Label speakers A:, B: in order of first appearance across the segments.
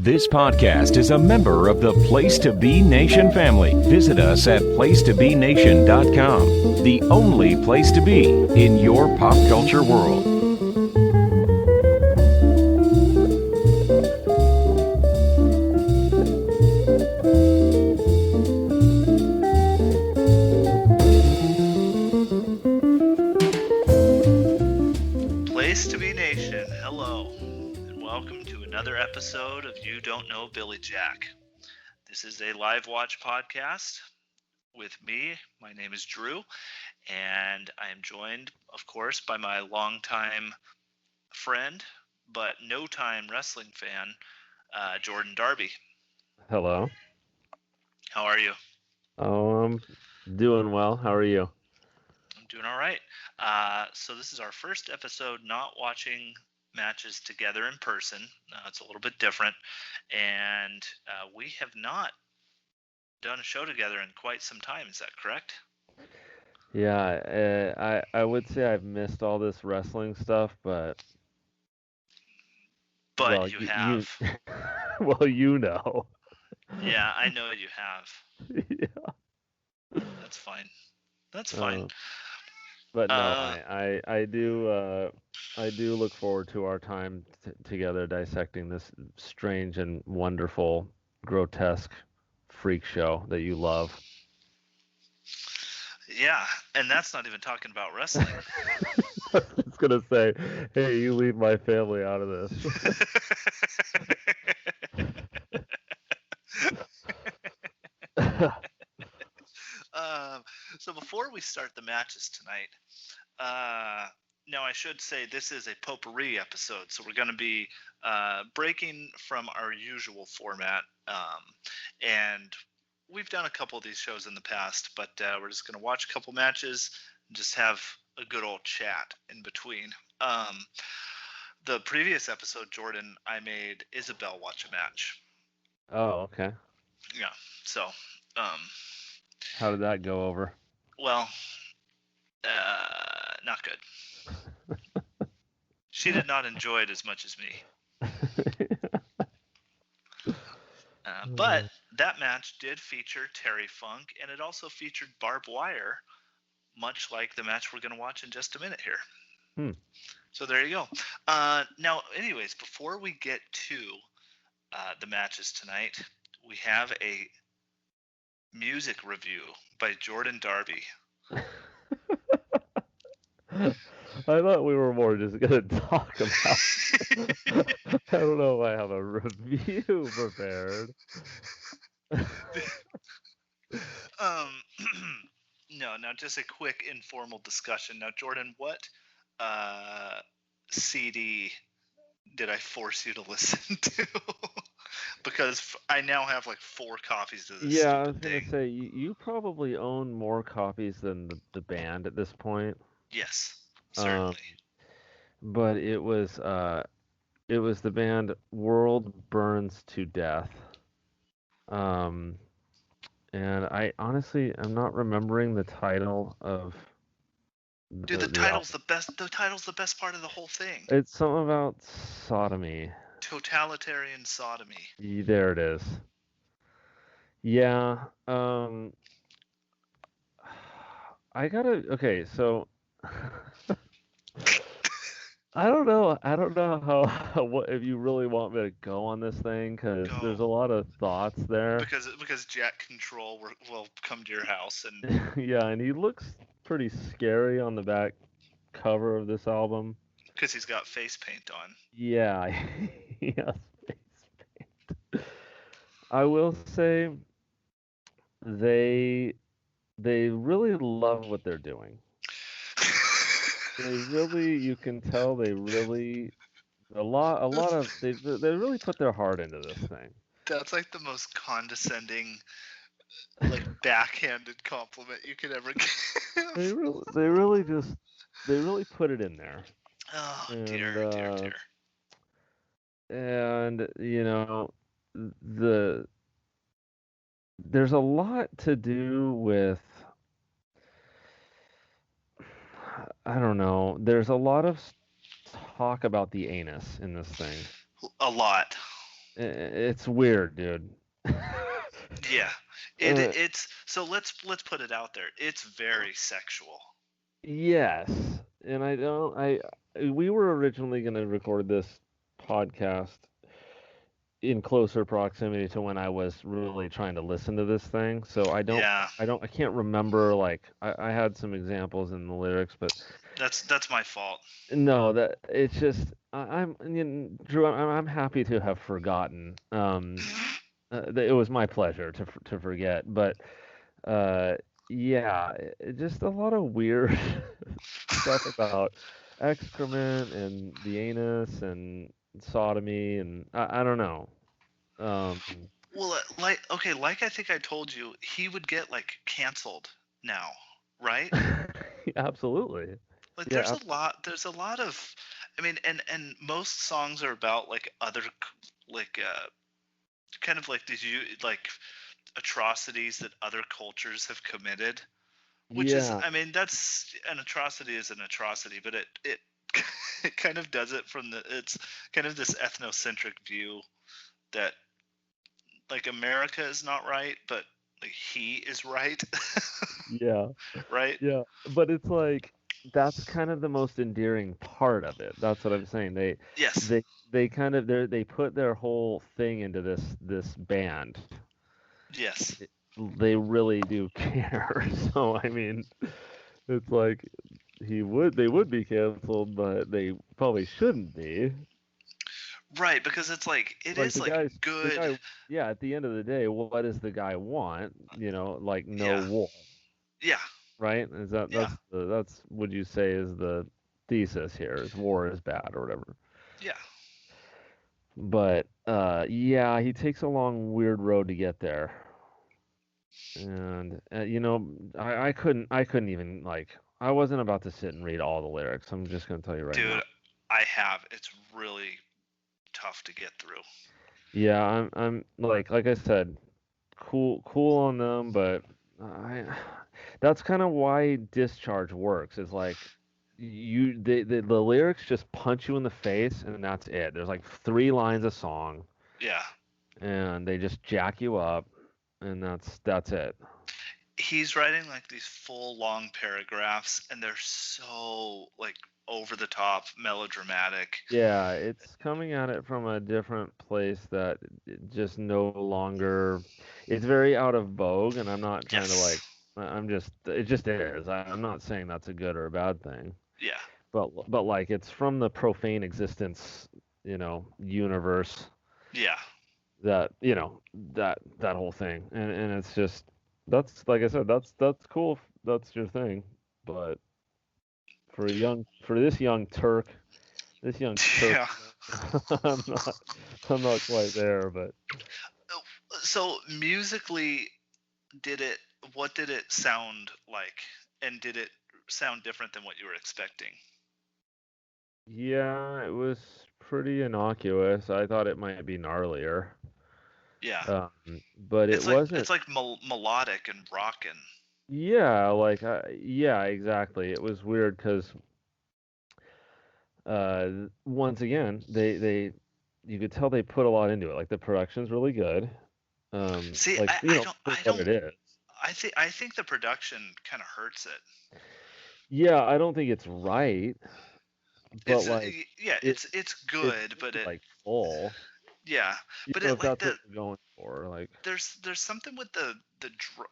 A: This podcast is a member of the Place to Be Nation family. Visit us at placetobenation.com, the only place to be in your pop culture world.
B: Place to Be Nation, hello, and welcome to another episode of You Don't Know Billy Jack. This is a live watch podcast with me. My name is Drew, and I am joined, of course, by my longtime friend, but no-time wrestling fan, Jordan Darby.
C: Hello.
B: How are you?
C: Oh, I'm doing well. How are you?
B: I'm doing all right. So this is our first episode not watching matches together in person. It's a little bit different, and we have not done a show together in quite some time. Is that correct?
C: Yeah, I would say I've missed all this wrestling stuff, but
B: But
C: well,
B: you
C: you
B: have.
C: well, you know.
B: Yeah, I know you have.
C: Yeah.
B: That's fine. That's fine.
C: But no,
B: Uh,
C: I do look forward to our time together dissecting this strange and wonderful, grotesque freak show that you love.
B: yeah, and that's not even talking about wrestling.
C: I was gonna say, hey, you leave my family out of this.
B: So before we start the matches tonight, now I should say this is a potpourri episode, so we're going to be breaking from our usual format, and we've done a couple of these shows in the past, but we're just going to watch a couple matches and just have a good old chat in between. The previous episode, Jordan, I made Isabel watch a match.
C: Oh, okay.
B: Yeah, so
C: How did that go over?
B: well, not good. She did not enjoy it as much as me. But that match did feature Terry Funk, and it also featured barbed wire, much like the match we're going to watch in just a minute here. So there you go. Now, anyways, before we get to the matches tonight, we have a music review by Jordan Darby.
C: I thought we were more just going to talk about I don't know if I have a review prepared.
B: No, now just a quick informal discussion. Now, Jordan, what CD did I force you to listen to? Because I now have like 4 copies of this
C: Yeah, I was
B: stupid
C: going to
B: thing.
C: say, you probably own more copies than the band at this point.
B: Yes, certainly.
C: But it was the band World Burns to Death. And I honestly am not remembering the title of
B: Dude, the title's the best. The title's the best part of the whole thing.
C: It's something about sodomy.
B: Totalitarian sodomy.
C: There it is. Yeah. I gotta. Okay, so I don't know how what if you really want me to go on this thing, because there's a lot of thoughts there.
B: Because Jack Control will come to your house and
C: yeah, and he looks pretty scary on the back cover of this album.
B: Because he's got face paint on.
C: Yeah, he has face paint. I will say they really love what they're doing. You can tell they really they really put their heart into this thing.
B: That's like the most condescending, like backhanded compliment you could ever give.
C: They really put it in there.
B: Oh, dear.
C: And there's a lot to do with, I don't know. There's a lot of talk about the anus in this thing.
B: A lot.
C: It's weird, dude.
B: Yeah.
C: Uh,
B: It's so let's put it out there. It's very sexual.
C: yes, and we were originally going to record this podcast in closer proximity to when I was really trying to listen to this thing. So
B: Yeah.
C: I can't remember, like, I had some examples in the lyrics, but
B: That's my fault.
C: no, that it's just Drew, I'm happy to have forgotten. It was my pleasure to forget, but uh, yeah, just a lot of weird stuff about excrement and the anus and sodomy, and I don't know. Um,
B: Well, like okay, like I think I told you, he would get like canceled now, right?
C: absolutely.
B: Like
C: Yeah,
B: there's a lot of I mean and most songs are about like other like kind of like these like atrocities that other cultures have committed, which is
C: yeah,
B: I mean that's an atrocity is an atrocity, but it it kind of does it from the it's kind of this ethnocentric view that like America is not right, but like he is right.
C: yeah.
B: Right?
C: Yeah, but it's like that's kind of the most endearing part of it. That's what I'm saying.
B: Yes.
C: They they kind of they put their whole thing into this band.
B: Yes.
C: It- They really do care. So I mean, it's like they would be canceled, but they probably shouldn't be.
B: Right, because it's like it
C: Like
B: is like
C: the
B: good.
C: guy, yeah, at the end of the day, what does the guy want? Like no
B: Yeah.
C: war,
B: Yeah.
C: right?
B: Yeah.
C: That's would you say is the thesis here is war is bad or whatever.
B: Yeah.
C: But yeah, he takes a long weird road to get there. And I couldn't even like I wasn't about to sit and read all the lyrics. I'm just gonna tell you right now.
B: Dude, I have. It's really tough to get through.
C: Yeah, I'm like I said, cool on them, but I that's kind of why Discharge works. Is like the lyrics just punch you in the face and that's it. There's like three lines of song
B: Yeah.
C: and they just jack you up and that's it.
B: He's writing like these full long paragraphs and they're so like over the top melodramatic.
C: Yeah, it's coming at it from a different place that just no longer it's very out of vogue and I'm not trying to
B: Yes.
C: like I'm just it just is. I'm not saying that's a good or a bad thing.
B: Yeah.
C: But like it's from the profane existence, universe
B: Yeah.
C: that, that whole thing. And it's just that's like I said, that's cool. That's your thing. But for this young Turk,
B: Yeah.
C: I'm not I'm not quite there, but
B: So musically, did it what did it sound like? And did it sound different than what you were expecting?
C: yeah, it was pretty innocuous. I thought it might be gnarlier.
B: Yeah.
C: But it wasn't.
B: It's like melodic and rockin'.
C: Yeah, like yeah, exactly. It was weird because once again, they you could tell they put a lot into it. Like the production's really good.
B: See,
C: Like for
B: I
C: what
B: don't
C: it is.
B: I think the production kind of hurts it.
C: Yeah, I don't think it's right, but like
B: Yeah,
C: it
B: it's
C: it's
B: good, but it
C: like full.
B: yeah, but
C: If
B: it like
C: that's what you're going for, like
B: there's something with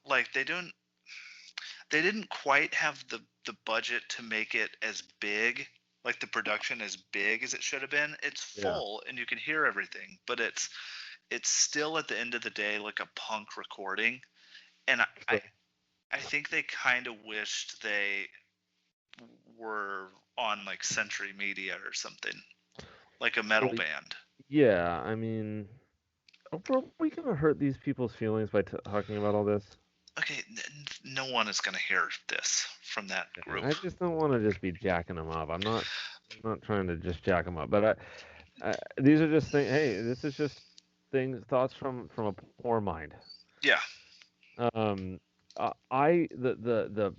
B: like they didn't quite have the budget to make it as big, like the production as big as it should have been. It's
C: yeah.
B: full and you can hear everything, but it's still at the end of the day like a punk recording. And
C: Sure.
B: I think they kind of wished they were on like Century Media or something, like a metal
C: Well,
B: band.
C: yeah, I mean, are we gonna hurt these people's feelings by talking about all this?
B: Okay, no one is going to hear this from that
C: Yeah,
B: group.
C: I just don't want to just be jacking them up. I'm not trying to just jack them up, but these are just things. Hey, this is just thoughts from a poor mind.
B: Yeah.
C: Um, the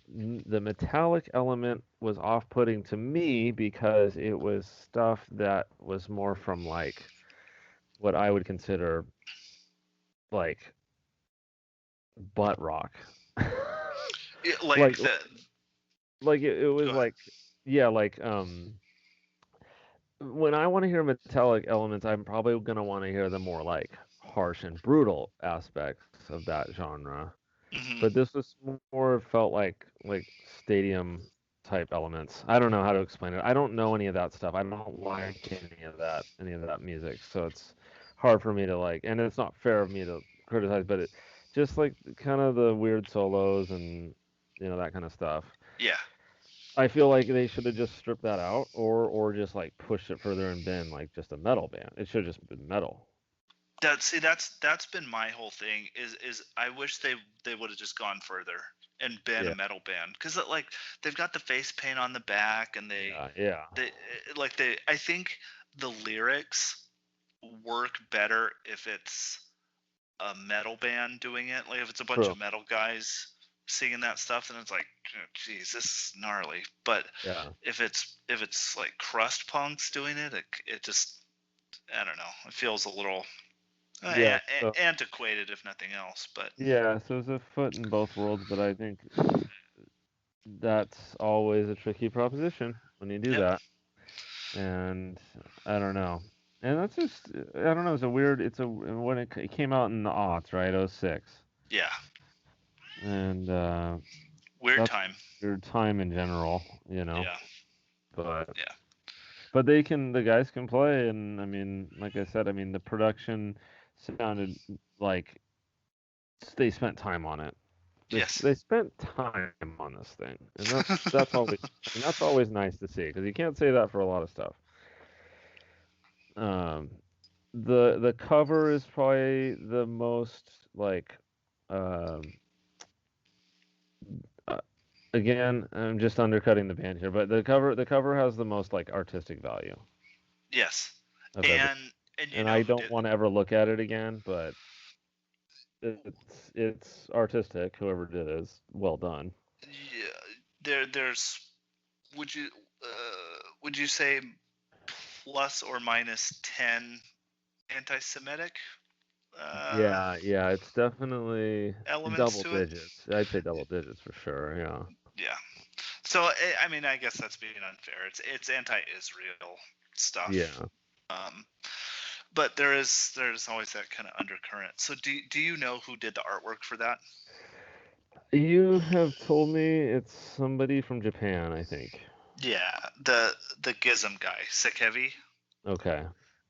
C: metallic element was off-putting to me because it was stuff that was more from like what I would consider like butt rock.
B: Like
C: like
B: the
C: it
B: go
C: was
B: ahead.
C: like, yeah, like when I want to hear metallic elements, I'm probably gonna want to hear the more like harsh and brutal aspects of that genre.
B: Hmm.
C: But this was more felt like stadium type elements. I don't know how to explain it. I don't know any of that stuff. I don't like any of that music. So it's hard for me to like, and it's not fair of me to criticize, but it just like kind of the weird solos and that kind of stuff.
B: Yeah.
C: I feel like they should have just stripped that out or just like pushed it further and been like just a metal band. It should have just been metal.
B: That's been my whole thing. Is I wish they would have just gone further and been a
C: Yeah.
B: metal band, because like they've got the face paint on the back, and
C: Yeah.
B: they I think the lyrics work better if it's a metal band doing it. Like if it's a bunch
C: True.
B: of metal guys singing that stuff, then it's like, geez, this is gnarly. But
C: Yeah.
B: if it's like crust punks doing it, it just, I don't know. It feels a little
C: Yeah. So
B: antiquated, if nothing else. But
C: yeah, so it's a foot in both worlds, but I think that's always a tricky proposition when you do
B: yep,
C: that. And I don't know. And that's just I don't know, it's a weird when it came out in the aughts, right? '06.
B: yeah,
C: And
B: weird
C: that's
B: time.
C: a weird time in general.
B: Yeah,
C: But
B: yeah,
C: the guys can play, and I mean, like I said, I mean the production sounded like they spent time on it.
B: yes,
C: They spent time on this thing, and that's always I mean, that's always nice to see because you can't say that for a lot of stuff. Um, the cover is probably the most like um, uh, again, I'm just undercutting the band here, but the cover has the most like artistic value
B: yes.
C: of everything,
B: And you
C: and
B: know
C: I
B: who
C: don't
B: did?
C: want to ever look at it again, but it's artistic. Whoever did it is well done.
B: Yeah, there's. Would you say plus or minus 10 anti-Semitic uh,
C: Yeah, it's definitely
B: elements
C: double
B: to it?
C: digits. I'd say double digits for sure. Yeah.
B: Yeah. So I mean, I guess that's being unfair. It's anti-Israel stuff.
C: Yeah.
B: Um, but there's always that kind of undercurrent. So do you know who did the artwork for that?
C: You have told me it's somebody from Japan, I think.
B: Yeah, the Gizm guy, Sakevi.
C: Okay.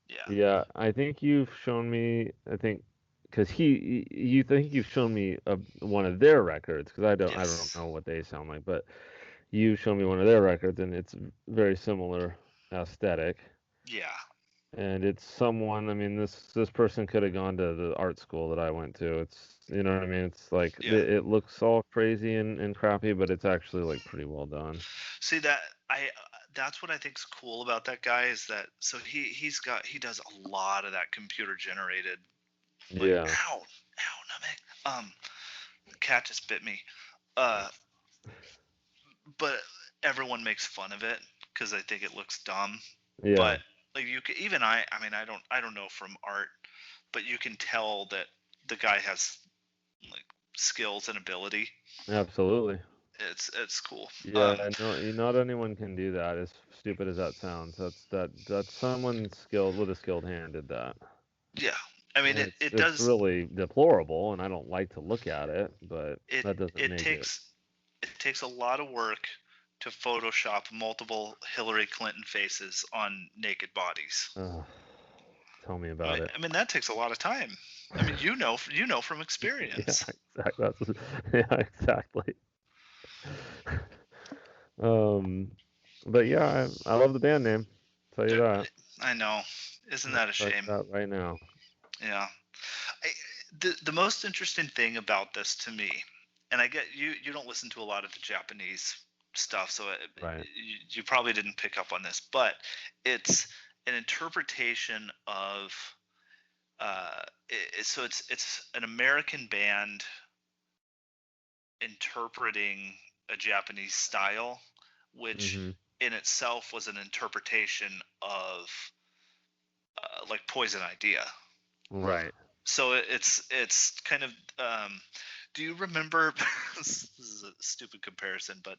B: Yeah.
C: Yeah, I think you've shown me, I think, because you think you've shown me one of their records, because I don't
B: Yes.
C: know what they sound like, but you showed me one of their records, and it's very similar aesthetic.
B: Yeah.
C: And it's someone, I mean, this person could have gone to the art school that I went to. It's, you know what I mean? It's like
B: Yeah.
C: it looks all crazy and crappy, but it's actually like pretty well done.
B: See that I that's what I think's cool about that guy, is that so he does a lot of that computer generated, like,
C: Yeah.
B: ow Namek. Cat just bit me. Uh but everyone makes fun of it because they think it looks dumb.
C: Yeah.
B: But like you can, even I mean, I don't know from art, but you can tell that the guy has like skills and ability.
C: Absolutely.
B: It's cool.
C: Yeah, no, not anyone can do that. As stupid as that sounds, that's someone skilled with a skilled hand did that.
B: Yeah, I mean
C: And
B: it
C: it's
B: does
C: really deplorable, and I don't like to look at it, but
B: it
C: that doesn't
B: it
C: make it.
B: takes a lot of work to Photoshop multiple Hillary Clinton faces on naked bodies.
C: Ugh, tell me about it.
B: I mean that takes a lot of time. I mean, you know from
C: Yeah,
B: experience.
C: exactly. Yeah, exactly. Um, but yeah, I love the band name. Tell you that.
B: I know. Isn't
C: I'll
B: that a
C: tell you
B: shame?
C: that right now.
B: Yeah. I, the most interesting thing about this to me, and I get you don't listen to a lot of the Japanese stuff, so
C: Right.
B: you probably didn't pick up on this, but it's an interpretation of so it's an American band interpreting a Japanese style, which
C: Mm-hmm.
B: in itself was an interpretation of like Poison Idea.
C: Right.
B: So it's kind of do you remember this is a stupid comparison, but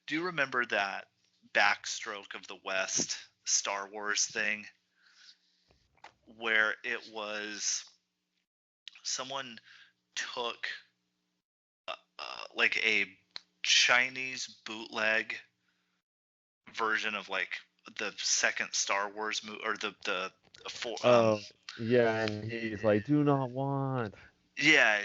B: do you remember that Backstroke of the West Star Wars thing where it was someone took like a Chinese bootleg version of like the second Star Wars movie or the four
C: Yeah, and he's like, do not want.
B: yeah,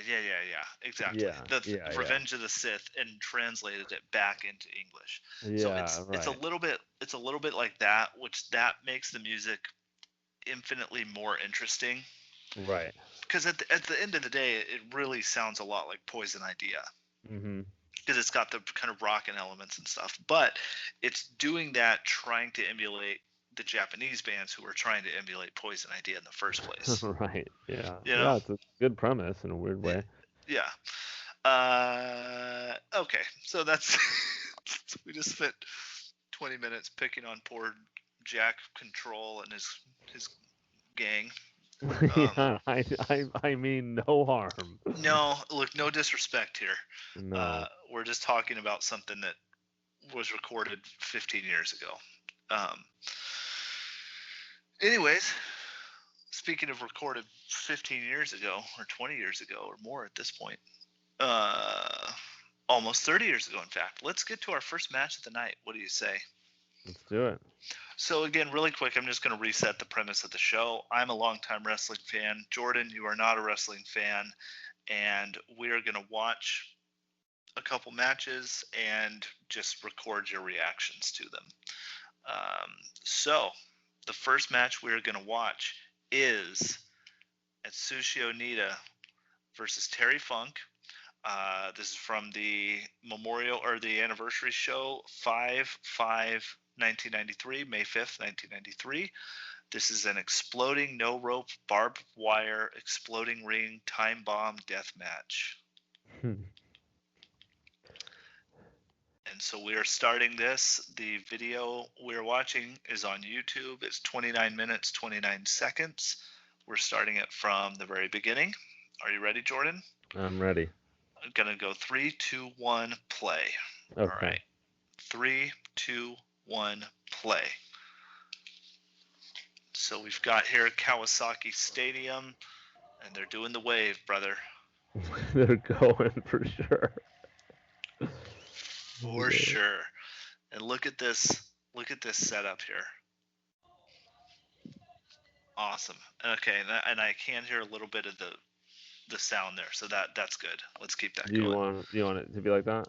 B: exactly.
C: Yeah,
B: The
C: yeah.
B: Revenge of the Sith, and translated it back into English. So
C: Yeah,
B: it's a
C: right.
B: little bit like that, which that makes the music infinitely more interesting.
C: Right.
B: Because at the end of the day, it really sounds a lot like Poison Idea.
C: Mm-hmm.
B: Because it's got the kind of rockin' elements and stuff, but it's doing that trying to emulate the Japanese bands who were trying to emulate Poison Idea in the first place.
C: Right. Yeah.
B: You know?
C: Yeah, it's a good premise in a weird way.
B: Yeah. Okay, so that's we just spent 20 minutes picking on poor Jack Control and his gang.
C: Yeah, I mean no harm.
B: No, look, no disrespect here.
C: No.
B: We're just talking about something that was recorded 15 years ago. Anyways, speaking of recorded 15 years ago, or 20 years ago, or more at this point, almost 30 years ago, in fact, let's get to our first match of the night. What do you say?
C: Let's do it.
B: So again, really quick, I'm just going to reset the premise of the show. I'm a longtime wrestling fan. Jordan, you are not a wrestling fan, and we are going to watch a couple matches and just record your reactions to them. So the first match we're going to watch is Atsushi Onita versus Terry Funk. This is from the memorial or the anniversary show 5/5/1993, May 5th, 1993. This is an exploding no rope barbed wire exploding ring time bomb death match. And so we are starting this. The video we're watching is on YouTube. It's 29 minutes, 29 seconds. We're starting it from the very beginning. Are you ready, Jordan?
C: I'm ready.
B: I'm going to go 3, 2, 1, play.
C: Okay.
B: All right. 3, 2, 1, play. So we've got here Kawasaki Stadium, and they're doing the wave, brother.
C: They're going for sure.
B: For sure. And look at this setup here. Awesome. Okay, and I can hear a little bit of the sound there, so that's good. Let's keep that going.
C: You want it to be like that?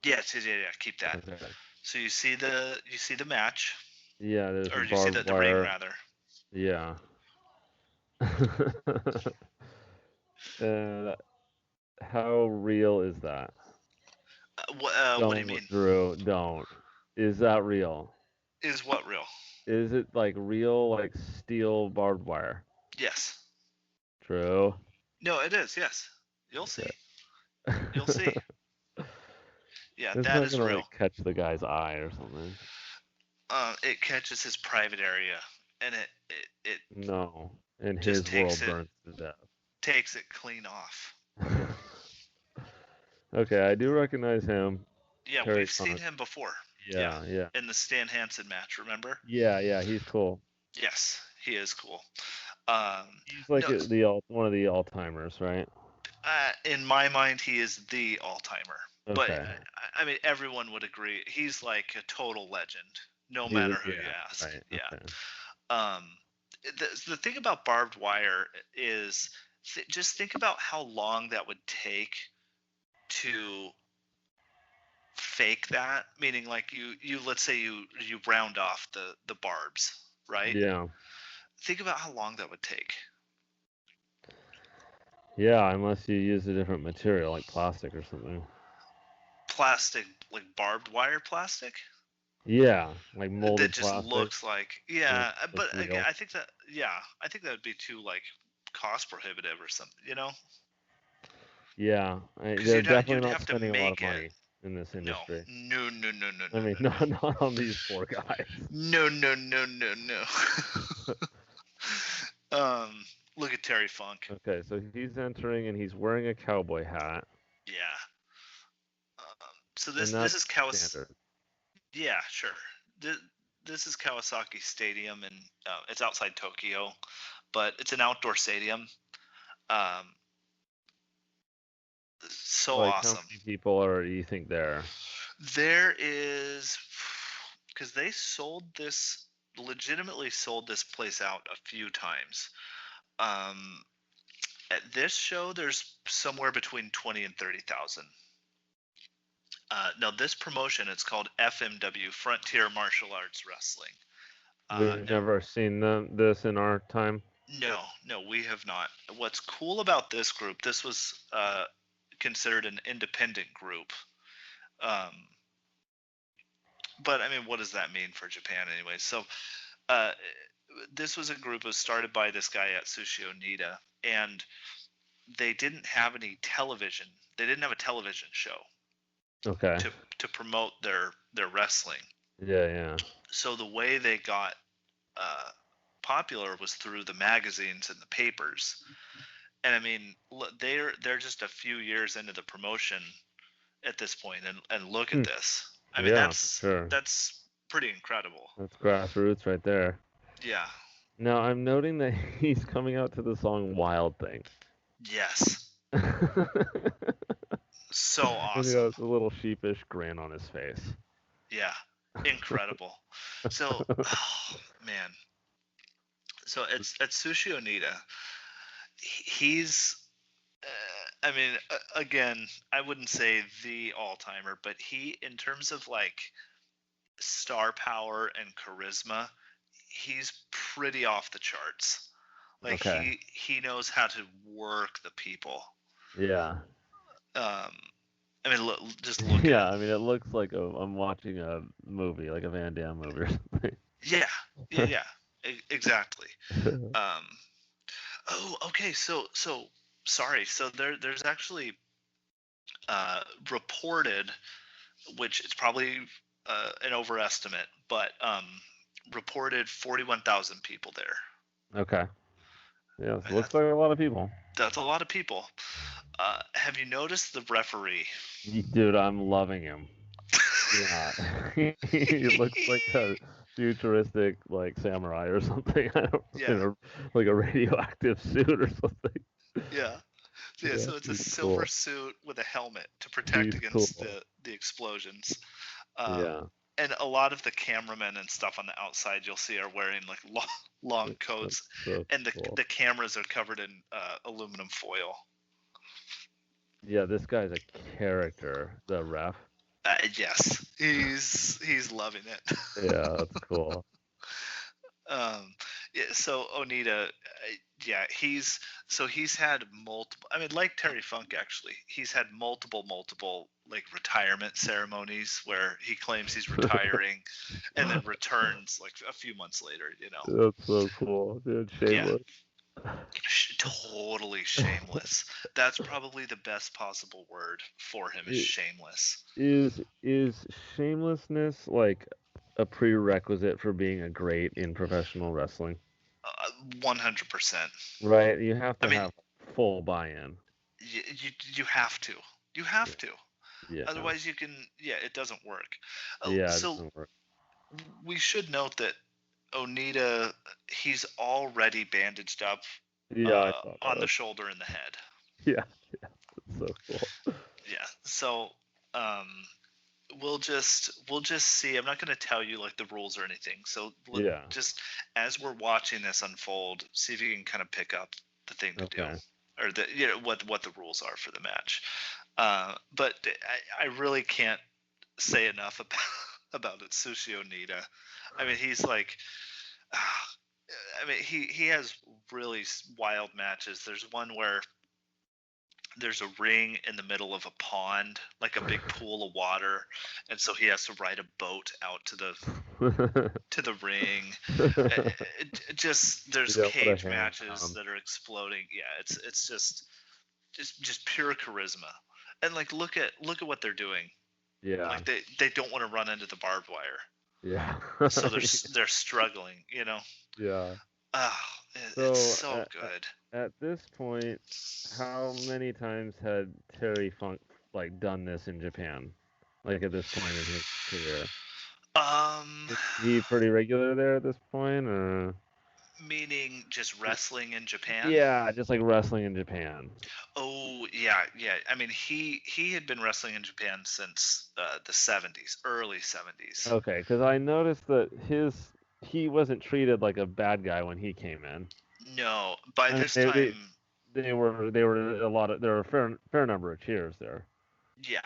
B: Yeah, keep that.
C: Okay.
B: So you see the match.
C: Yeah, there's
B: or
C: a
B: you see
C: barbed
B: the
C: wire.
B: ring rather.
C: Yeah. How real is that?
B: What do you mean?
C: Drew, don't. Is that real?
B: Is what real?
C: Is it like real, like steel barbed wire?
B: Yes.
C: True.
B: No, it is. Yes. You'll see.
C: Okay.
B: You'll see. Yeah,
C: it's
B: that
C: not
B: is
C: gonna,
B: real.
C: Like, catch the guy's eye or something.
B: It catches his private area, and it
C: No, and
B: just
C: his world
B: takes it-
C: burns to death.
B: takes it clean off.
C: Okay, I do recognize him.
B: Yeah,
C: Terry
B: we've seen
C: Funk.
B: him before.
C: Yeah.
B: In the Stan Hansen match, remember?
C: Yeah, he's cool.
B: Yes, he is cool.
C: He's like one of the all-timers, right?
B: In my mind, he is the all-timer.
C: Okay.
B: But I mean, everyone would agree he's like a total legend, no matter who you ask.
C: Right,
B: Yeah.
C: okay.
B: The thing about barbed wire is just think about how long that would take to fake that. Meaning, like you let's say you round off the barbs, right?
C: Yeah.
B: Think about how long that would take.
C: Yeah, unless you use a different material, like plastic or something.
B: Plastic, like barbed wire plastic?
C: Yeah, like molded
B: that just
C: plastic.
B: looks like but
C: real.
B: again, I think that would be too like cost prohibitive or something, you know?
C: Yeah, they're
B: you'd
C: definitely
B: have
C: not
B: to
C: spending a lot of
B: make it-
C: money in this industry.
B: No.
C: I mean, not on these poor guys.
B: No. Look at Terry Funk.
C: Okay, so he's entering and he's wearing a cowboy hat,
B: Yeah. So
C: and
B: this
C: that's
B: is Kawasaki.
C: standard.
B: Yeah, sure. This is Kawasaki Stadium, and it's outside Tokyo, but it's an outdoor stadium. Um, so
C: Like, how
B: awesome.
C: many people are you think there?
B: There is, because they legitimately sold this place out a few times. At this show, there's somewhere between 20 and 30,000. Now, this promotion, it's called FMW, Frontier Martial Arts Wrestling.
C: We've never seen this in our time.
B: No, we have not. What's cool about this group, this was considered an independent group. But I mean, what does that mean for Japan anyway? So this was a group that was started by this guy Atsushi Onita, and they didn't have any television. They didn't have a television show.
C: Okay.
B: To promote their wrestling.
C: Yeah.
B: So the way they got popular was through the magazines and the papers. And I mean, they're just a few years into the promotion at this point, and look at this. I mean, that's pretty incredible.
C: That's grassroots right there.
B: Yeah.
C: Now I'm noting that he's coming out to the song "Wild Thing."
B: Yes. So awesome.
C: And he has a little sheepish grin on his face.
B: Yeah, incredible. So, oh, man. So it's Atsushi Onita. He's, I mean, again, I wouldn't say the all-timer, but he, in terms of like star power and charisma, he's pretty off the charts. Like he knows how to work the people.
C: Yeah.
B: I mean, just look.
C: Yeah, I mean, it looks like I'm watching a movie, like a Van Damme movie or something.
B: Yeah, exactly. Oh, okay. So sorry. So there's actually reported, which it's probably an overestimate, but reported 41,000 people there.
C: Okay. Yeah, it looks like a lot of people.
B: That's a lot of people. Have you noticed the referee?
C: Dude, I'm loving him. Yeah. He looks like a futuristic, like, samurai or something. In like a radioactive suit or something.
B: Yeah. So it's a silver suit with a helmet to protect against the explosions. And a lot of the cameramen and stuff on the outside you'll see are wearing like long coats, and the cameras are covered in aluminum foil.
C: Yeah, this guy's a character, the ref.
B: Yes, he's loving it.
C: Yeah, that's cool.
B: So Onita, he's had multiple. I mean, like Terry Funk, actually, he's had multiple like retirement ceremonies where he claims he's retiring, and then returns like a few months later. You know.
C: That's so cool, dude. Shameless.
B: Yeah. Totally shameless. That's probably the best possible word for him is shameless.
C: Is shamelessness like a prerequisite for being a great in professional wrestling?
B: 100%.
C: Right, you have to have full buy-in.
B: You have to. You have to.
C: Yeah.
B: Otherwise, you can. Yeah, it doesn't work.
C: Yeah, it doesn't work.
B: We should note that Onita, he's already bandaged up.
C: Yeah,
B: on the shoulder and the head.
C: Yeah, that's so cool.
B: Yeah, so we'll just see. I'm not going to tell you like the rules or anything. So just as we're watching this unfold, see if you can kind of pick up the thing to do, or what the rules are for the match. But I really can't say enough about Atsushi Onita. I mean, he's like. I mean, he has really wild matches. There's one where there's a ring in the middle of a pond, like a big pool of water, and so he has to ride a boat out to the ring. There's cage matches that are exploding. Yeah, it's just pure charisma, and like look at what they're doing.
C: Yeah,
B: like they don't want to run into the barbed wire.
C: Yeah.
B: So they're struggling, you know.
C: Yeah.
B: Oh, it's so good.
C: at this point, how many times had Terry Funk like done this in Japan? Like at this point in his career,
B: Um,
C: is he pretty regular there at this point, or?
B: Meaning just wrestling in Japan?
C: Yeah, just like wrestling in Japan.
B: Oh, yeah, yeah. I mean, he had been wrestling in Japan since the 70s, early 70s.
C: Okay, because I noticed that he wasn't treated like a bad guy when he came in.
B: No, by
C: I mean,
B: this time,
C: they were a lot of there were a fair number of cheers there.
B: yeah.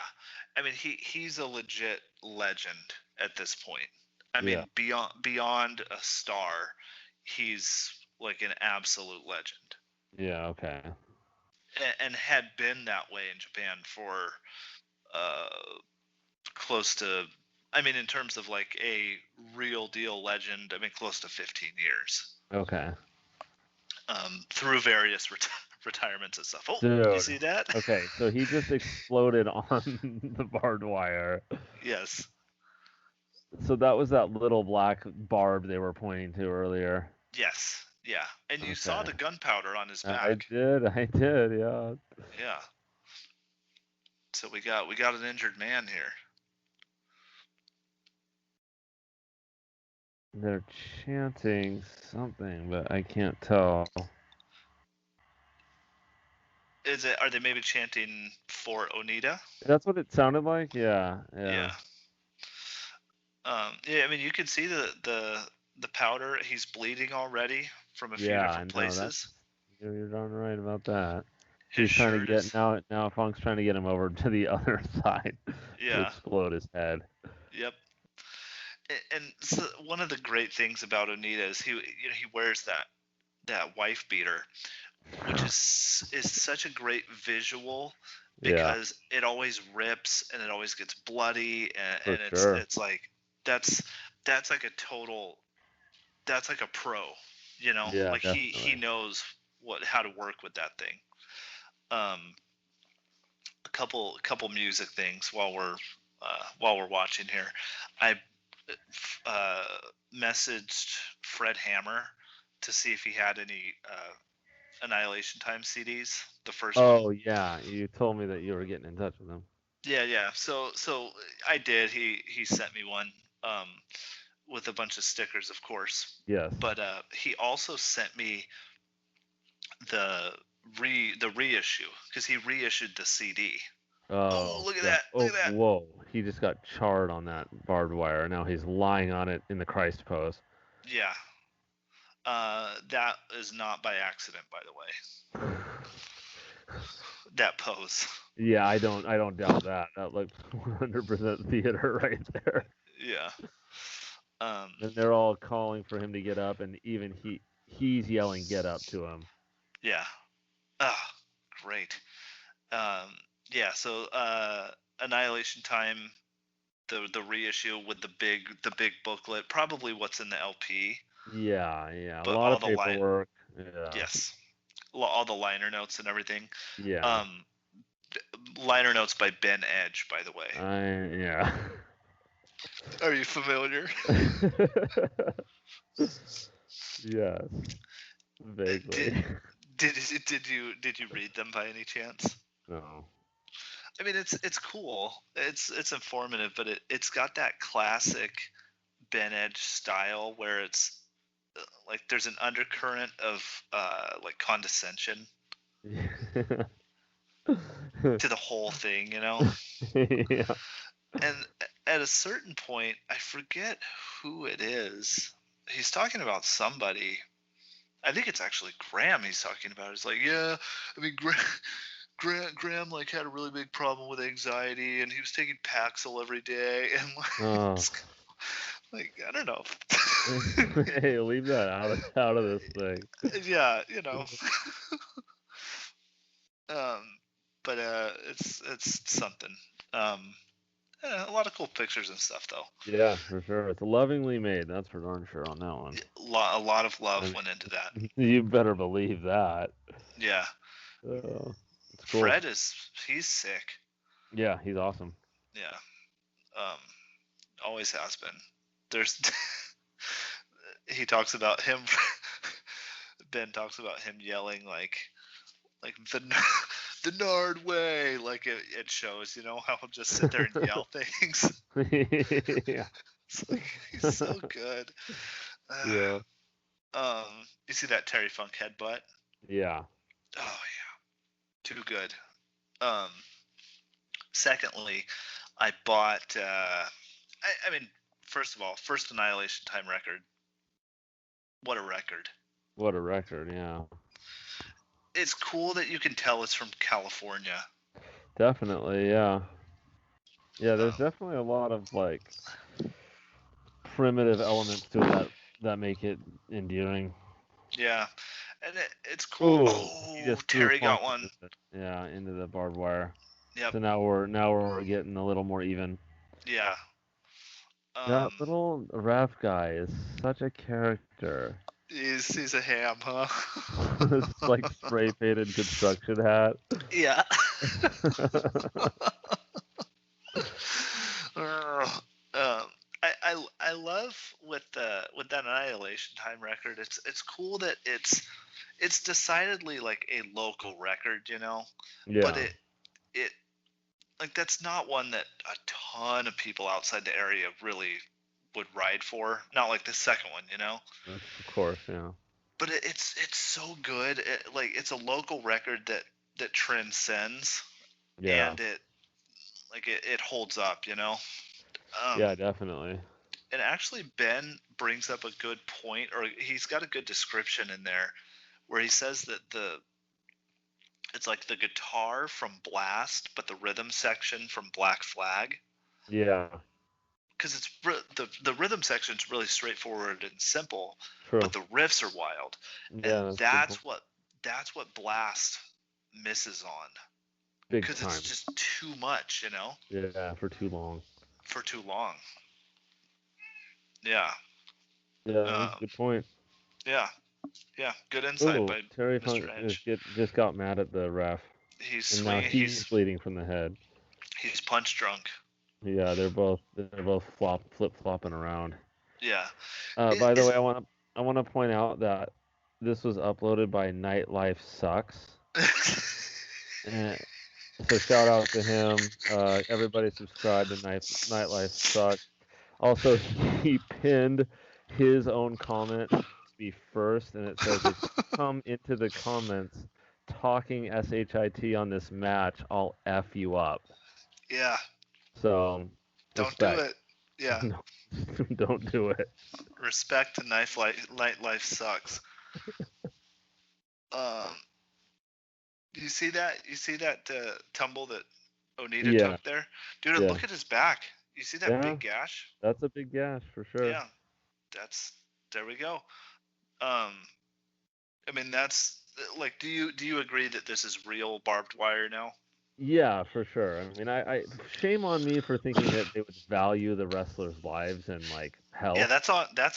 B: I mean, he's a legit legend at this point. I
C: Yeah.
B: mean, beyond a star, he's like an absolute legend.
C: Yeah. Okay.
B: And had been that way in Japan for uh, close to, I mean, in terms of like a real deal legend, I mean, close to 15 years.
C: Okay.
B: Through various retirements and stuff. Oh,
C: Dude.
B: you see that?
C: Okay, so he just exploded on the barbed wire.
B: Yes.
C: So that was that little black barb they were pointing to earlier.
B: Yes. Yeah. And you saw
C: Okay.
B: the gunpowder on his back.
C: I did, yeah.
B: Yeah. So we got an injured man here.
C: They're chanting something, but I can't tell.
B: Are they maybe chanting for Onita?
C: That's what it sounded like. Yeah.
B: Yeah. Yeah, I mean, you can see the powder. He's bleeding already from a few different places.
C: You're darn right about that.
B: His
C: He's trying to
B: shirt
C: get
B: is,
C: now Funk's trying to get him over to the other side to
B: yeah.
C: explode his head.
B: Yep. And so one of the great things about Onita is he wears that wife beater, which is such a great visual because it always rips and it always gets bloody and it's like that's like a total, that's like a pro, you know.
C: Yeah,
B: like
C: definitely.
B: he knows how to work with that thing. A couple music things while we're watching here. I messaged Fred Hammer to see if he had any Annihilation Time CDs. The first one.
C: Oh yeah, you told me that you were getting in touch with him.
B: Yeah. So I did. He sent me one with a bunch of stickers, of course.
C: Yes.
B: But he also sent me the reissue because he reissued the CD. Oh, look at that! Look at that!
C: Whoa! He just got charred on that barbed wire. Now he's lying on it in the Christ pose.
B: Yeah. That is not by accident, by the way. That pose.
C: Yeah, I don't doubt that. That looks 100% theater right there.
B: Yeah.
C: And they're all calling for him to get up, and even he's yelling "Get up" to him.
B: Yeah. Great. Yeah. So Annihilation Time, the reissue with the big booklet, probably what's in the LP.
C: Yeah. A
B: But
C: lot of paperwork. Yeah.
B: Yes. All the liner notes and everything.
C: Yeah.
B: Liner notes by Ben Edge, by the way.
C: Yeah.
B: Are you familiar?
C: Yes. Vaguely.
B: Did you read them by any chance?
C: No.
B: I mean, it's cool. It's informative, but it's got that classic Ben Edge style where it's like there's an undercurrent of like condescension to the whole thing, you know.
C: Yeah.
B: And at a certain point, I forget who it is. He's talking about somebody. I think it's actually Graham he's talking about. He's like, yeah, I mean, Graham like had a really big problem with anxiety, and he was taking Paxil every day, and like I don't know.
C: Hey, leave that out of this thing.
B: Yeah, you know. But it's something. A lot of cool pictures and stuff, though.
C: Yeah, for sure. It's lovingly made. That's for darn sure on that one.
B: A lot of love went into that.
C: You better believe that.
B: Yeah.
C: It's cool.
B: Fred he's sick.
C: Yeah, he's awesome.
B: Yeah. Always has been. There's he talks about him Ben talks about him yelling like the the Nard way, like it shows, how he'll just sit there and yell things.
C: Yeah.
B: It's like he's so good.
C: Yeah.
B: You see that Terry Funk headbutt?
C: Yeah.
B: Oh yeah, too good. Um, Secondly, I bought. I mean, first of all, first Annihilation Time record. What a record!
C: What a record, yeah.
B: It's cool that you can tell it's from California.
C: Definitely, yeah. Yeah, there's definitely a lot of like primitive elements to it that make it endearing.
B: Yeah, and it's cool.
C: He
B: Oh,
C: just threw
B: Terry got
C: Funk
B: one.
C: into the barbed wire.
B: Yep.
C: So now we're getting a little more even.
B: Yeah.
C: That little ref guy is such a character.
B: He's a ham, huh?
C: This like spray painted construction hat.
B: Yeah. I love with that Annihilation Time record. It's cool that it's decidedly like a local record,
C: Yeah.
B: But it like that's not one that a ton of people outside the area really would ride for. Not like the second one,
C: Of course, yeah.
B: But it's so good. It's a local record that transcends,
C: Yeah.
B: and it holds up,
C: Yeah, definitely.
B: And actually, Ben brings up a good point, or he's got a good description in there, where he says that it's like the guitar from Blast, but the rhythm section from Black Flag.
C: Yeah.
B: Because it's the rhythm section's really straightforward and simple,
C: True.
B: but the riffs are wild,
C: Yeah,
B: and that's what Blast misses on.
C: Big
B: because
C: time.
B: it's just too much,
C: Yeah, for too long.
B: for too long. Yeah.
C: Yeah, that's a good point.
B: Yeah. Yeah. Good insight by
C: Terry
B: Mr.
C: Funk
B: Edge.
C: just got mad at the ref.
B: He's
C: And
B: swinging.
C: now he's bleeding from the head.
B: He's punch drunk.
C: Yeah, they're both flip flopping around.
B: Yeah.
C: By the way, I want to point out that this was uploaded by Nightlife Sucks. So shout out to him. Everybody subscribe to Nightlife Sucks. Also, he pinned his own comment to be first, and it says, if you come into the comments talking SHIT on this match, I'll F you up.
B: Yeah.
C: So,
B: don't
C: respect.
B: do it. Yeah.
C: No, don't do it.
B: Respect to Nightlife Sucks. You see that? You see that tumble that Onita took there? Dude, look at his back. You see that big gash?
C: That's a big gash for sure.
B: Yeah. There we go. I mean, that's like, do you agree that this is real barbed wire now?
C: Yeah, for sure. I mean, I shame on me for thinking that they would value the wrestlers' lives and like health.
B: Yeah, that's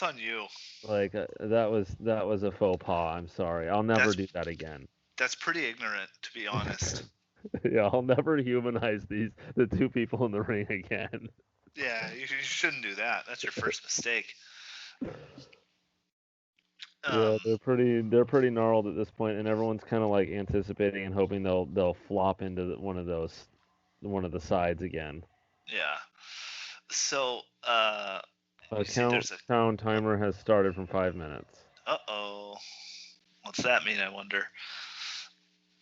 B: on you.
C: Like that was a faux pas. I'm sorry. I'll never do that again.
B: That's pretty ignorant, to be honest.
C: Yeah, I'll never humanize the two people in the ring again.
B: Yeah, you shouldn't do that. That's your first mistake.
C: Yeah, they're pretty gnarled at this point, and everyone's kind of like anticipating and hoping they'll flop into one of the sides again.
B: Yeah. So
C: Count timer has started from 5 minutes.
B: Uh-oh. What's that mean, I wonder?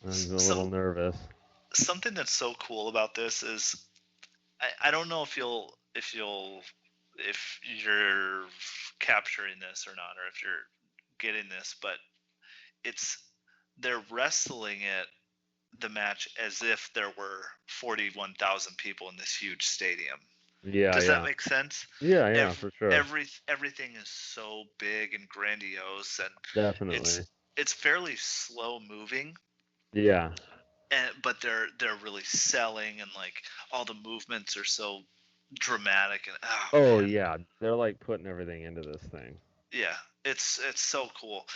C: I'm a little nervous.
B: Something that's so cool about this is I don't know if you're capturing this or not, or if you're getting this, but they're wrestling the match as if there were 41,000 people in this huge stadium.
C: Yeah.
B: Does that make sense?
C: Yeah, for sure.
B: Everything is so big and grandiose, and
C: definitely
B: it's fairly slow moving.
C: Yeah.
B: But they're really selling, and like all the movements are so dramatic, and
C: yeah, they're like putting everything into this thing.
B: Yeah, it's so cool.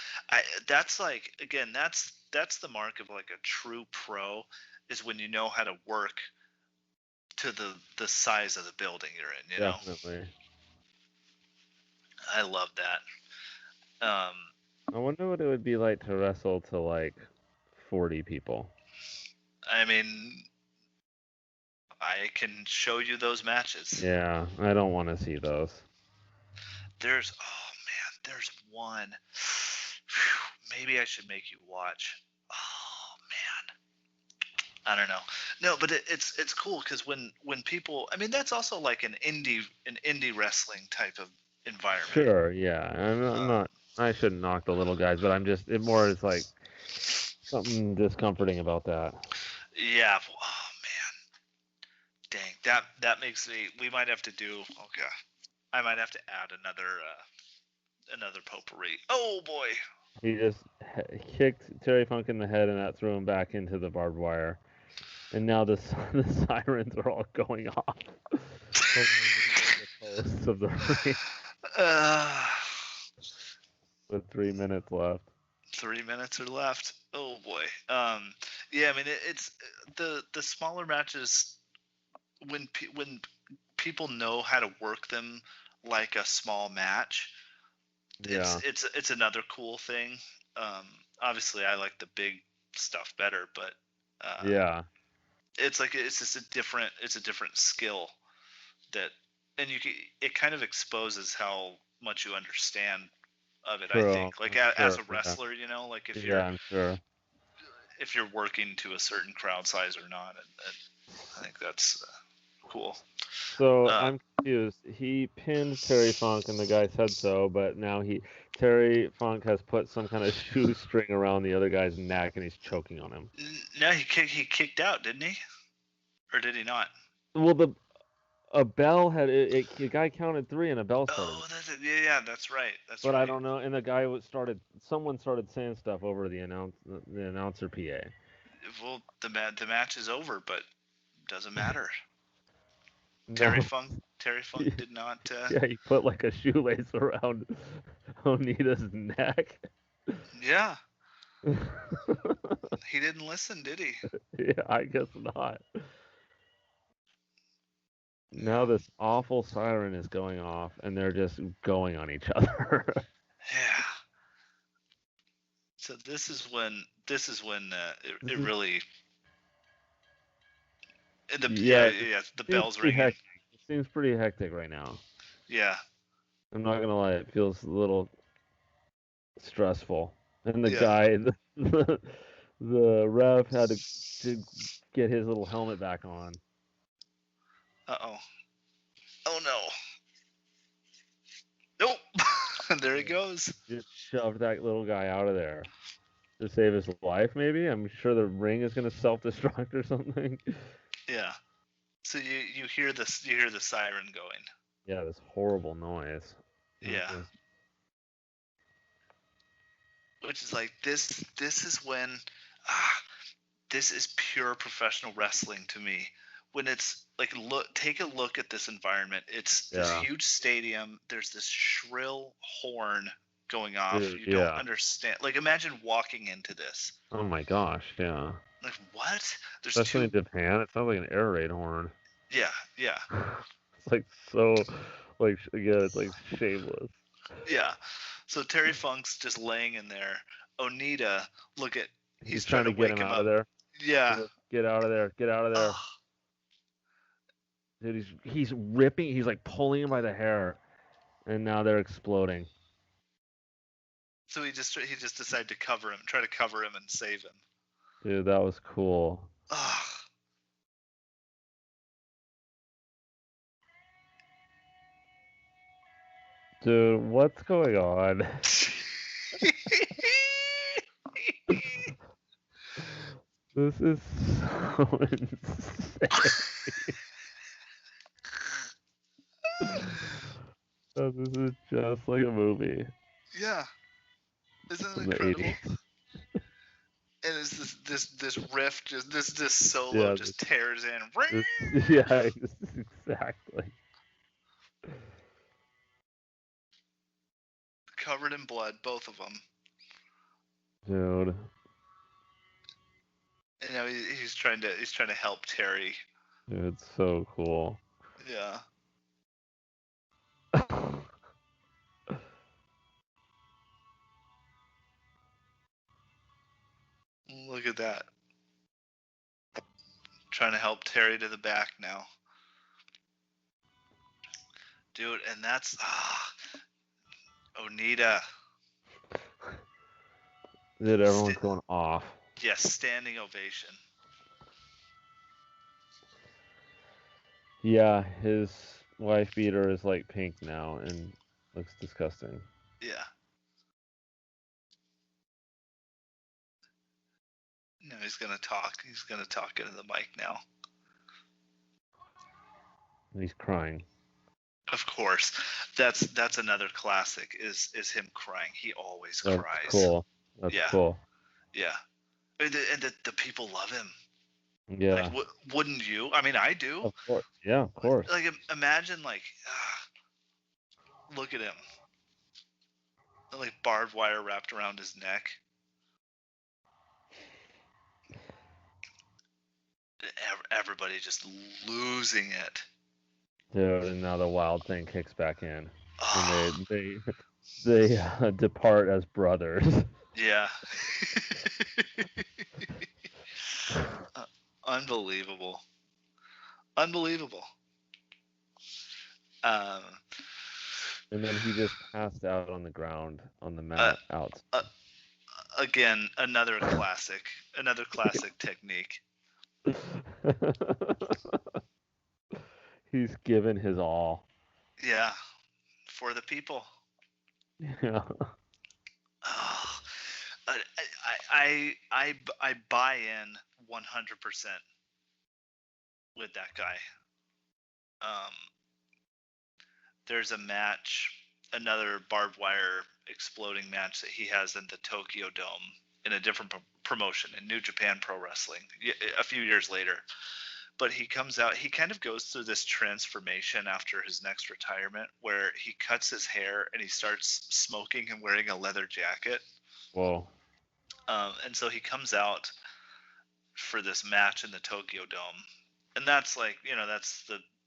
B: That's like, again, that's the mark of like a true pro, is when you know how to work to the size of the building you're in,
C: Definitely.
B: I love that.
C: I wonder what it would be like to wrestle to like 40 people.
B: I mean, I can show you those matches.
C: Yeah, I don't want to see those.
B: There's there's one. Phew, maybe I should make you watch. Oh man, I don't know. No, but it's cool because when people, I mean, that's also like an indie wrestling type of environment.
C: Sure, yeah. I'm
B: Um,
C: not. I shouldn't knock the little guys, but I'm just. It more is like something discomforting about that.
B: Yeah. Oh man. Dang. That makes me. We might have to do. Oh god. I might have to add another potpourri. Oh boy.
C: He just kicked Terry Funk in the head, and that threw him back into the barbed wire. And now the sirens are all going off. The posts of the ring with 3 minutes left.
B: 3 minutes are left. Oh boy. Yeah. I mean, it's the smaller matches when people know how to work them like a small match.
C: Yeah.
B: It's another cool thing. Obviously, I like the big stuff better, but
C: Yeah.
B: it's just a different skill that, and it kind of exposes how much you understand of it.
C: True.
B: I think, like
C: I'm
B: as a
C: sure, yeah.
B: wrestler, you know, like
C: I'm sure.
B: if you're working to a certain crowd size or not, and I think that's cool.
C: So I'm confused. He pinned Terry Funk, and the guy said so, but now Terry Funk has put some kind of shoestring around the other guy's neck, and he's choking on him.
B: No, he kicked out, didn't he? Or did he not?
C: Well, a bell had the guy counted 3, and a bell started.
B: Oh, yeah, that's right.
C: But I don't know. And the guy someone started saying stuff over the announcer PA.
B: Well, the match is over, but doesn't matter.
C: No.
B: Terry Funk did not.
C: Yeah, he put like a shoelace around Onita's neck.
B: Yeah. He didn't listen, did he?
C: Yeah, I guess not. Now this awful siren is going off, and they're just going on each other.
B: Yeah. So this is when it really. The bell's ringing.
C: Hectic. It seems pretty hectic right now.
B: Yeah.
C: I'm not gonna lie, it feels a little stressful. And the
B: Yeah.
C: guy, the ref had to get his little helmet back on.
B: Uh-oh. Oh no. Nope. There he goes.
C: Just shoved that little guy out of there to save his life, maybe? I'm sure the ring is gonna self-destruct or something.
B: Yeah. So you hear the siren going.
C: Yeah, this horrible noise.
B: Yeah. Which is like this is when this is pure professional wrestling to me. When it's like, take a look at this environment. It's this huge stadium. There's this shrill horn going off.
C: Dude,
B: you don't understand. Like, imagine walking into this.
C: Oh my gosh, yeah.
B: Like, what? There's
C: especially in Japan, it sounds like an air raid horn.
B: Yeah.
C: It's like so, like, yeah, it's like shameless.
B: Yeah. So Terry Funk's just laying in there. Onita, look at, he's
C: trying to get him out of there.
B: Yeah.
C: Get out of there. Get out of there. Dude, he's ripping. He's like pulling him by the hair, and now they're exploding.
B: So he just decided to try to cover him and save him.
C: Dude, that was cool. Dude, what's going on? This is so insane. Oh, this is just like a movie.
B: Yeah. Isn't it incredible? And it's this riff, just this solo just tears in.
C: Yeah, exactly.
B: Covered in blood, both of them.
C: Dude.
B: And now he's trying to help Terry.
C: Dude, it's so cool.
B: Yeah. Look at that. Trying to help Terry to the back now. Dude, and that's Onita.
C: Dude, everyone's going off.
B: Yes, standing ovation.
C: Yeah, his wife beater is like pink now and looks disgusting.
B: Yeah. No, he's gonna talk. He's gonna talk into the mic now.
C: And he's crying.
B: Of course, that's another classic. Is him crying? He always
C: That's
B: cries.
C: cool. That's cool.
B: Yeah, and the people love him.
C: Yeah.
B: Like, wouldn't you? I mean, I do.
C: Of course. Yeah, of course.
B: Like, imagine, like, look at him. Like, barbed wire wrapped around his neck. Everybody just losing it.
C: Dude, and now the Wild Thing kicks back in,
B: Oh,
C: and they depart as brothers.
B: yeah. Unbelievable. Unbelievable.
C: And then he just passed out on the ground on the mat out.
B: Again, another classic technique.
C: He's given his all.
B: Yeah, for the people.
C: Yeah.
B: Oh, I buy in 100% with that guy. There's a match, another barbed wire exploding match that he has in the Tokyo Dome in a different promotion in New Japan Pro Wrestling a few years later. But he comes out, he kind of goes through this transformation after his next retirement where he cuts his hair and he starts smoking and wearing a leather jacket.
C: Whoa.
B: And so he comes out for this match in the Tokyo Dome. And that's like, that's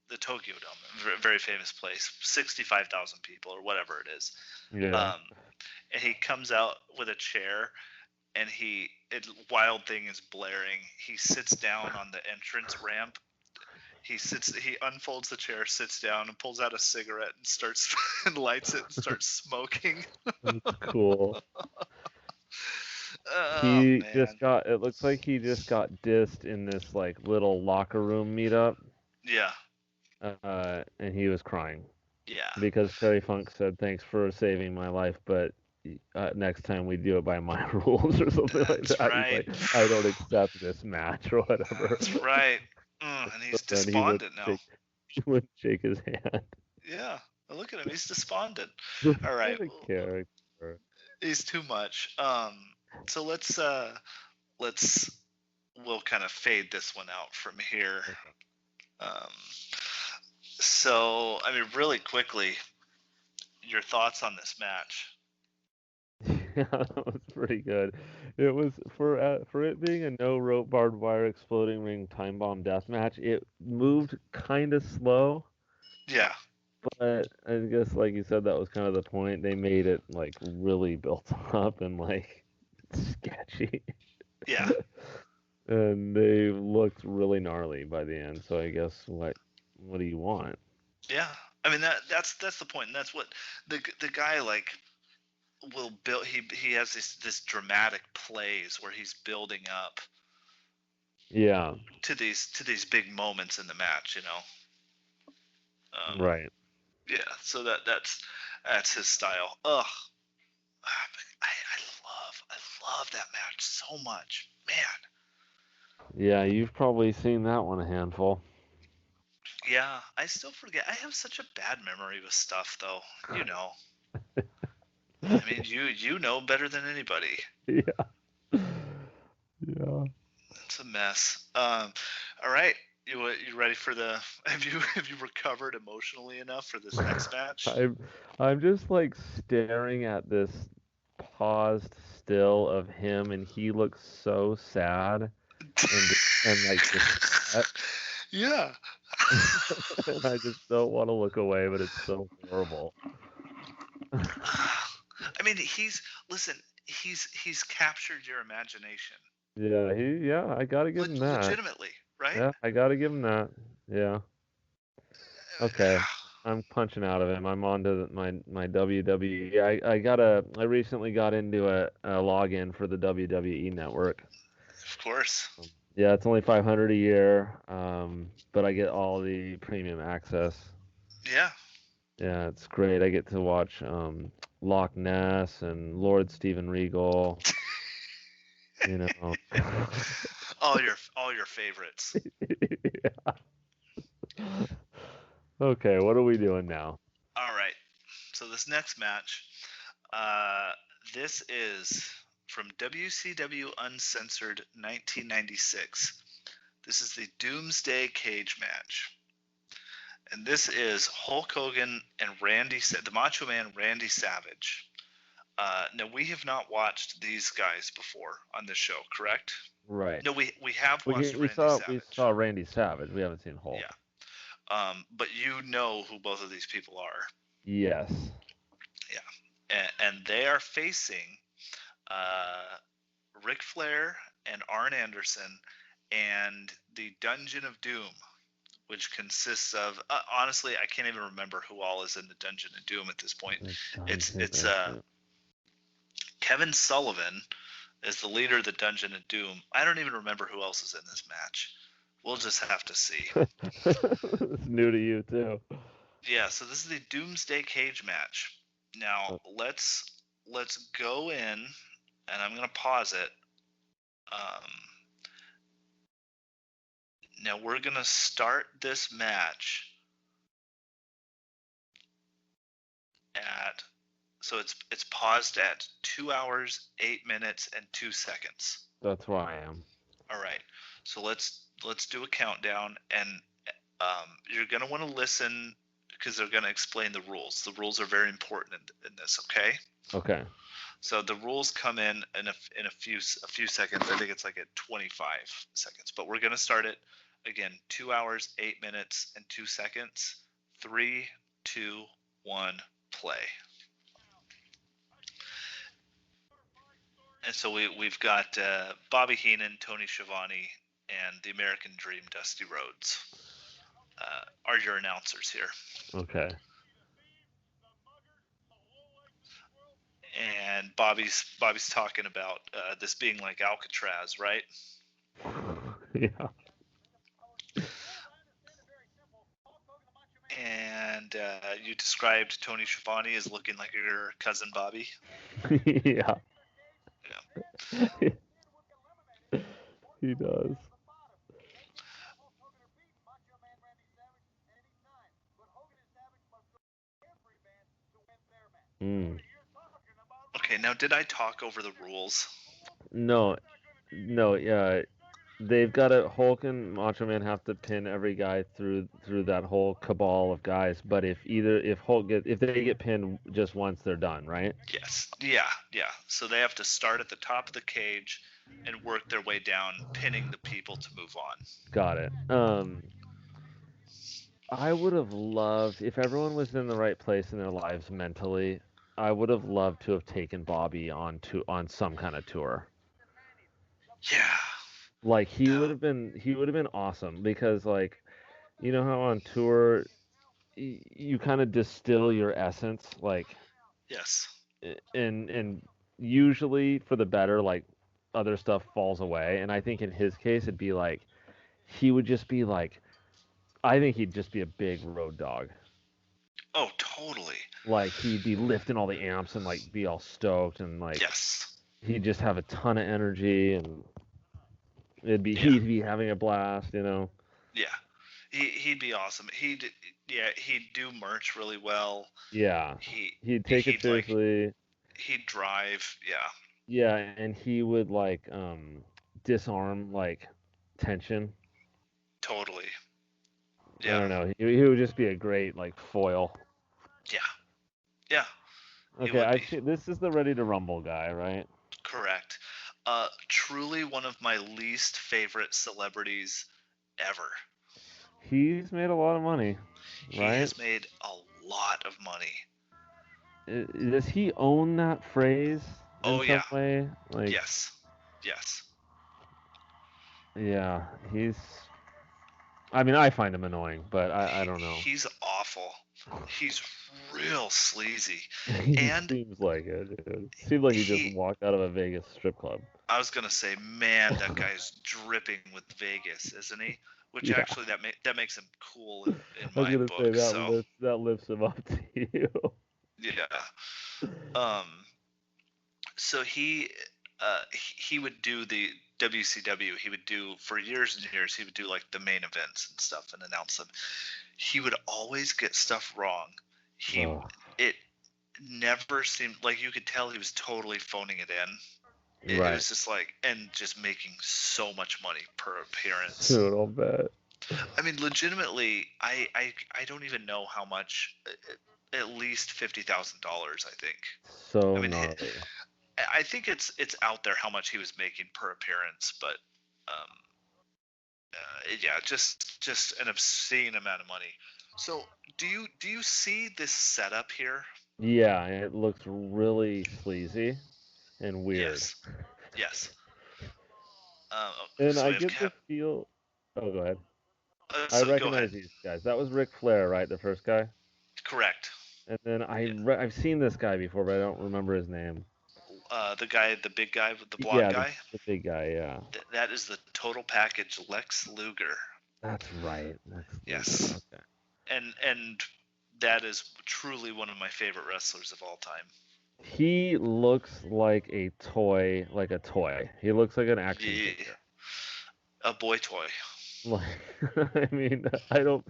B: the Tokyo Dome, a very famous place, 65,000 people or whatever it is.
C: Yeah.
B: And he comes out with a chair and Wild Thing is blaring. He sits down on the entrance ramp. He unfolds the chair, sits down, and pulls out a cigarette and starts and lights it and starts smoking.
C: That's cool. It looks like he just got dissed in this like little locker room meetup.
B: Yeah.
C: And he was crying.
B: Yeah.
C: Because Terry Funk said, "Thanks for saving my life, but next time we do it by my rules," or something like that.
B: Right.
C: He's like, "I don't accept this match," or whatever.
B: That's right. And he's despondent now.
C: He wouldn't shake his hand.
B: Yeah. Look at him. He's despondent. All right.
C: What a character.
B: He's too much. So we'll kind of fade this one out from here. So, I mean, really quickly, your thoughts on this match?
C: Yeah, that was pretty good. It was for it being a no rope barbed wire exploding ring time bomb death match. It moved kind of slow.
B: Yeah.
C: But I guess, like you said, that was kind of the point. They made it like really built up and like sketchy.
B: Yeah.
C: And they looked really gnarly by the end. So I guess what do you want?
B: Yeah. I mean that's the point, and that's what the guy like will build. He has this dramatic plays where he's building up.
C: Yeah.
B: To these big moments in the match,
C: Right.
B: Yeah. So that's his style. Ugh. I love that match so much, man.
C: Yeah, you've probably seen that one a handful.
B: Yeah, I still forget. I have such a bad memory with stuff, though. I mean, you know better than anybody.
C: Yeah. Yeah.
B: It's a mess. All right, you ready for the? Have you recovered emotionally enough for this next match?
C: I'm just like staring at this paused still of him, and he looks so sad and like upset.
B: Yeah.
C: And I just don't want to look away, but it's so horrible.
B: I mean, he's captured your imagination.
C: Yeah, I gotta give him that.
B: Legitimately, right?
C: Yeah, I gotta give him that. Yeah. Okay. I'm punching out of him. I'm on to my WWE. I recently got into a login for the WWE network.
B: Of course.
C: Yeah, it's only 500 a year, but I get all the premium access.
B: Yeah.
C: Yeah, it's great. I get to watch Loch Ness and Lord Steven Regal. You know.
B: all your favorites.
C: Yeah. Okay, what are we doing now?
B: All right. So this next match, uh, this is from WCW Uncensored 1996. This is the Doomsday Cage match. And this is Hulk Hogan and the Macho Man Randy Savage. Now, we have not watched these guys before on this show, correct?
C: Right.
B: No, we have watched
C: We
B: Randy
C: saw
B: Savage.
C: Randy Savage. We haven't seen Hulk.
B: Yeah. But you know who both of these people are.
C: Yes.
B: Yeah. And they are facing Ric Flair and Arn Anderson and the Dungeon of Doom, which consists of honestly, I can't even remember who all is in the Dungeon of Doom at this point. It's Kevin Sullivan is the leader of the Dungeon of Doom. I don't even remember who else is in this match. We'll just have to see.
C: It's new to you too.
B: Yeah, so this is the Doomsday Cage match. Now let's go in, and I'm gonna pause it. Now we're gonna start this match at it's paused at 2 hours 8 minutes and 2 seconds.
C: That's where I am.
B: All right, so let's do a countdown, and you're gonna want to listen because they're gonna explain the rules. The rules are very important in this. Okay.
C: Okay.
B: So the rules come in a few seconds. I think it's like at 25 seconds. But we're gonna start it again. 2 hours 8 minutes and 2 seconds. 3, 2, 1, play. And so we've got Bobby Heenan, Tony Schiavone, and the American Dream, Dusty Rhodes, are your announcers here.
C: Okay.
B: And Bobby's talking about this being like Alcatraz, right?
C: Yeah.
B: And you described Tony Schiavone as looking like your cousin Bobby.
C: Yeah.
B: Yeah.
C: He does. Mm.
B: Okay, now did I talk over the rules?
C: No, yeah. They've got to Hulk and Macho Man have to pin every guy through that whole cabal of guys. But if they get pinned just once, they're done, right?
B: Yes. Yeah. So they have to start at the top of the cage and work their way down, pinning the people to move on.
C: Got it. I would have loved if everyone was in the right place in their lives mentally. I would have loved to have taken Bobby on some kind of tour.
B: Yeah.
C: Like he would have been awesome because like you know how on tour you kind of distill your essence like
B: Yes.
C: and usually for the better like other stuff falls away and I think in his case it'd be like he would just be like I think he'd just be a big road dog.
B: Oh, totally.
C: Like he'd be lifting all the amps and like be all stoked and like
B: yes.
C: He'd just have a ton of energy and he'd be having a blast, you know.
B: Yeah. He'd be awesome. He'd do merch really well.
C: Yeah. He'd take it seriously.
B: Like, he'd drive, yeah.
C: Yeah, and he would like disarm like tension.
B: Totally. Yeah.
C: I don't know. He would just be a great like foil.
B: Yeah. Yeah.
C: Okay, this is the Ready to Rumble guy, right?
B: Correct. Truly one of my least favorite celebrities ever.
C: He's made a lot of money, right?
B: He has made a lot of money.
C: Does he own that phrase in some way? Like,
B: yes.
C: Yeah, I mean, I find him annoying, but I don't know.
B: He's awful. He's real sleazy.
C: He
B: And
C: seems like it, dude. Seems like he just
B: he
C: walked out of a Vegas strip club.
B: I was gonna say, man, that guy's dripping with Vegas, isn't he? Which
C: Yeah,
B: actually that makes him cool in
C: I was
B: my
C: gonna say
B: book. So
C: that lifts him up to you.
B: yeah. Um. So he would do the WCW. He would do for years and years. He would do like the main events and stuff and announce them. He would always get stuff wrong. He
C: Oh,
B: it never seemed like you could tell he was totally phoning it in. It
C: right.
B: was just like, and just making so much money per appearance.
C: Dude, I'll bet.
B: I mean, legitimately, I don't even know how much. At least $50,000, I think. I
C: So
B: mean,
C: gnarly.
B: I think it's out there how much he was making per appearance, but yeah, just an obscene amount of money. So do you see this setup here?
C: Yeah, it looks really sleazy and weird.
B: Yes, yes. Um,
C: And
B: so
C: I
B: we have
C: get the feel. Oh, go ahead. I
B: so go ahead.
C: recognize these guys. That was Ric Flair, right? The first guy.
B: Correct.
C: And then
B: Yeah.
C: I've seen this guy before, but I don't remember his name.
B: The big guy with the blonde
C: Yeah,
B: guy.
C: the big guy. Yeah,
B: That is the total package, Lex Luger.
C: that's right. That's
B: Yes,
C: okay.
B: and that is truly one of my favorite wrestlers of all time.
C: He looks like a toy, He looks like an action
B: Yeah,
C: figure.
B: a boy toy.
C: Like, I mean, I don't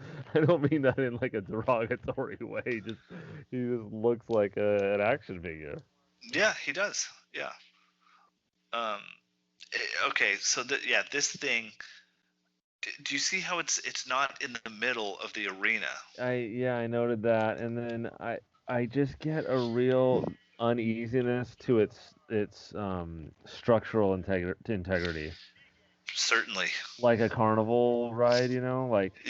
C: mean that in like a derogatory way. He just looks like an action figure.
B: Yeah, he does. Yeah. Um. Okay. So yeah, this thing. Do you see how it's not in the middle of the arena?
C: Yeah, I noted that, and then I just get a real uneasiness to its structural integrity,
B: Certainly.
C: like a carnival ride,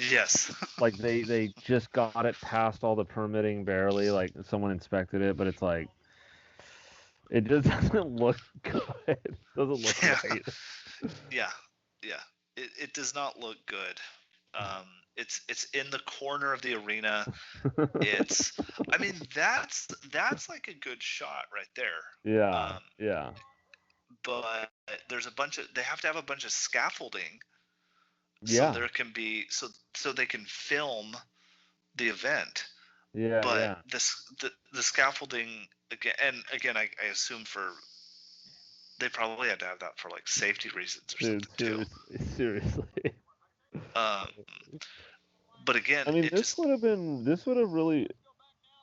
B: Yes.
C: like they just got it past all the permitting barely, like someone inspected it, but it's like it just doesn't look good. It doesn't look
B: Yeah.
C: right.
B: Yeah. Yeah. It does not look good. Um. It's in the corner of the arena. It's. I mean, that's like a good shot right there.
C: Yeah,
B: Um.
C: yeah,
B: But there's a bunch of. They have to have a bunch of scaffolding so
C: yeah,
B: there can be so they can film the event.
C: yeah,
B: But
C: yeah.
B: the scaffolding again I assume for they probably had to have that for like safety reasons or
C: Dude,
B: something too.
C: seriously.
B: Um, but again,
C: I mean,
B: it just
C: this would have really,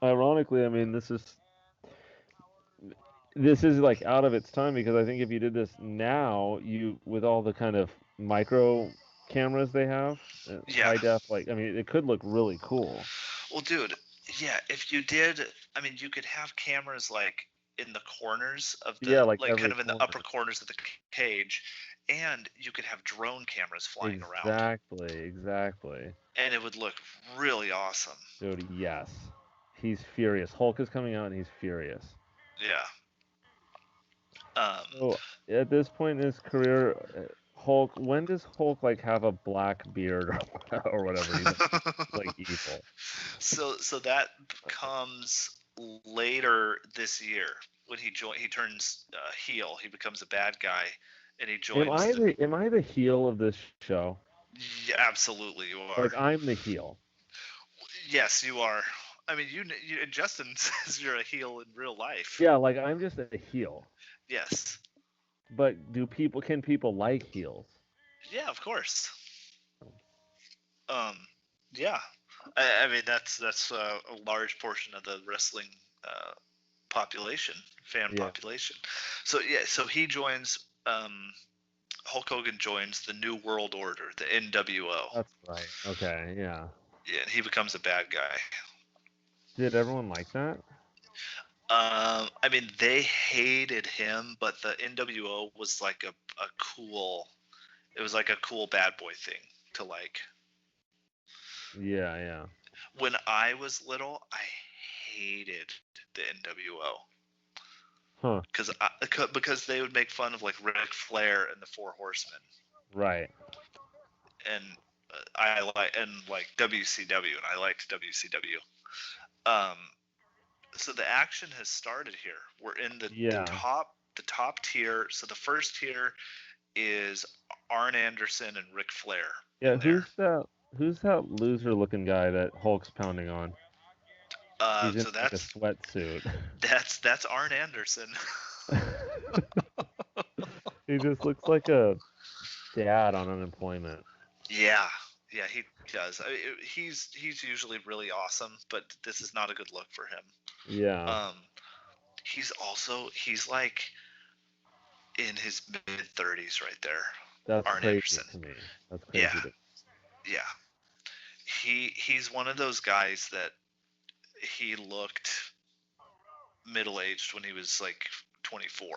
C: ironically, I mean, this is like out of its time because I think if you did this now, with all the kind of micro cameras they have,
B: yeah.
C: high def, like, I mean, it could look really cool.
B: Well, dude, yeah. If you did, I mean, you could have cameras like in the corners of
C: Yeah,
B: the
C: like
B: like kind
C: every
B: of in the
C: corner.
B: upper corners of the cage, and you could have drone cameras flying around,
C: Exactly.
B: and it would look really awesome.
C: Dude, yes. He's furious. Hulk is coming out and he's furious.
B: Yeah. Um,
C: So at this point in his career, when does Hulk like have a black beard or whatever? He's like evil.
B: so that comes later this year when he turns heel. He becomes a bad guy, and he joins the.
C: Am I the heel of this show?
B: Yeah, absolutely, you are.
C: Like I'm the heel.
B: Yes, you are. I mean, Justin says you're a heel in real life.
C: Yeah, like I'm just a heel.
B: Yes.
C: But can people like heels?
B: Yeah, of course. Um, yeah. I mean, that's a large portion of the wrestling population, fan
C: Yeah,
B: population. So yeah, so he joins. Hulk Hogan joins the New World Order, the NWO.
C: that's right. Okay, yeah.
B: Yeah, and he becomes a bad guy.
C: Did everyone like that?
B: I mean, they hated him, but the NWO was like a cool. It was like a cool bad boy thing to like.
C: Yeah, yeah.
B: When I was little, I hated the NWO
C: Huh.
B: because they would make fun of like Ric Flair and the Four Horsemen.
C: Right.
B: and I like WCW, and I liked WCW. Um, so the action has started here. We're in the
C: Yeah.
B: top tier. So the first tier is Arn Anderson and Ric Flair
C: Yeah,
B: in there.
C: who's that loser looking guy that Hulk's pounding on? He's in
B: So
C: like a sweatsuit.
B: that's Arn Anderson.
C: He just looks like a dad on unemployment.
B: Yeah, he does. He's usually really awesome, but this is not a good look for him.
C: Yeah.
B: He's like in his mid 30s right there.
C: That's
B: Arn
C: crazy
B: Anderson.
C: to me. That's crazy
B: Yeah.
C: to me.
B: Yeah. He's one of those guys that he looked middle-aged when he was like 24.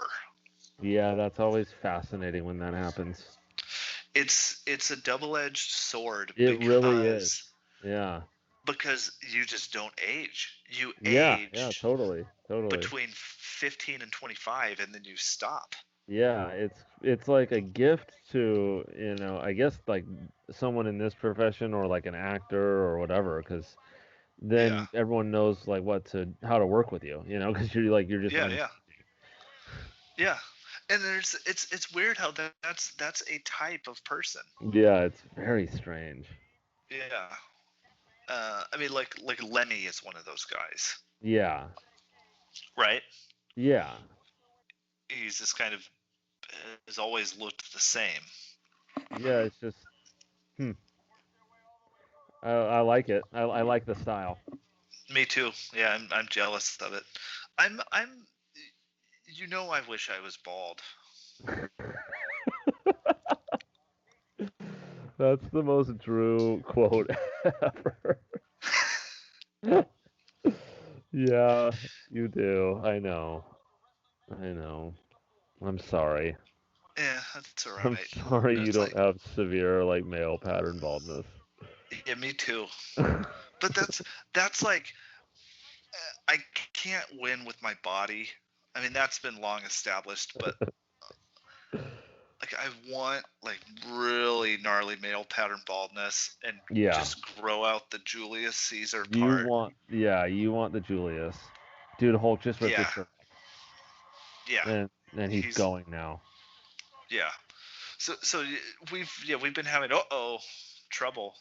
C: Yeah, that's always fascinating when that happens.
B: It's a double-edged sword.
C: It really is. Yeah.
B: Because you just don't age. You
C: Yeah,
B: age
C: totally.
B: between 15 and 25, and then you stop.
C: Yeah, it's like a gift to, I guess like someone in this profession or like an actor or whatever, because then everyone knows like how to work with you, because you're just
B: Yeah. And it's weird how that's a type of person.
C: Yeah, it's very strange.
B: Yeah. I mean, like Lemmy is one of those guys,
C: Yeah.
B: right?
C: Yeah.
B: He's just kind of has always looked the same.
C: Yeah, it's just I like it. I like the style.
B: Me too. Yeah, I'm jealous of it. I'm I wish I was bald.
C: That's the most Drew quote ever. Yeah, you do. I know. I'm sorry.
B: Yeah, that's all right.
C: I'm sorry you don't have severe like male pattern baldness.
B: Yeah, me too. But that's like I can't win with my body. I mean, that's been long established, but like I want like really gnarly male pattern baldness and just grow out the Julius Caesar part.
C: You want the Julius. Dude, Hulk just ripped his shirt.
B: Yeah.
C: And he's going now.
B: Yeah. So we've been having trouble.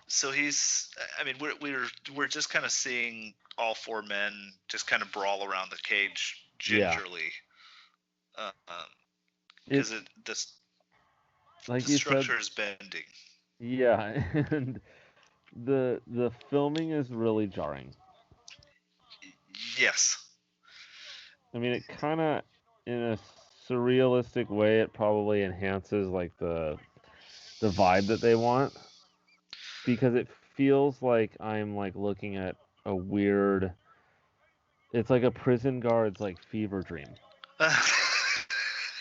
B: So we're just kind of seeing all four men just kind of brawl around the cage gingerly. Because the structure is bending.
C: Yeah, and the filming is really jarring.
B: Yes.
C: I mean, it kind of, in a surrealistic way, it probably enhances like the vibe that they want, because it feels like I'm like looking at a weird. It's like a prison guard's like fever dream.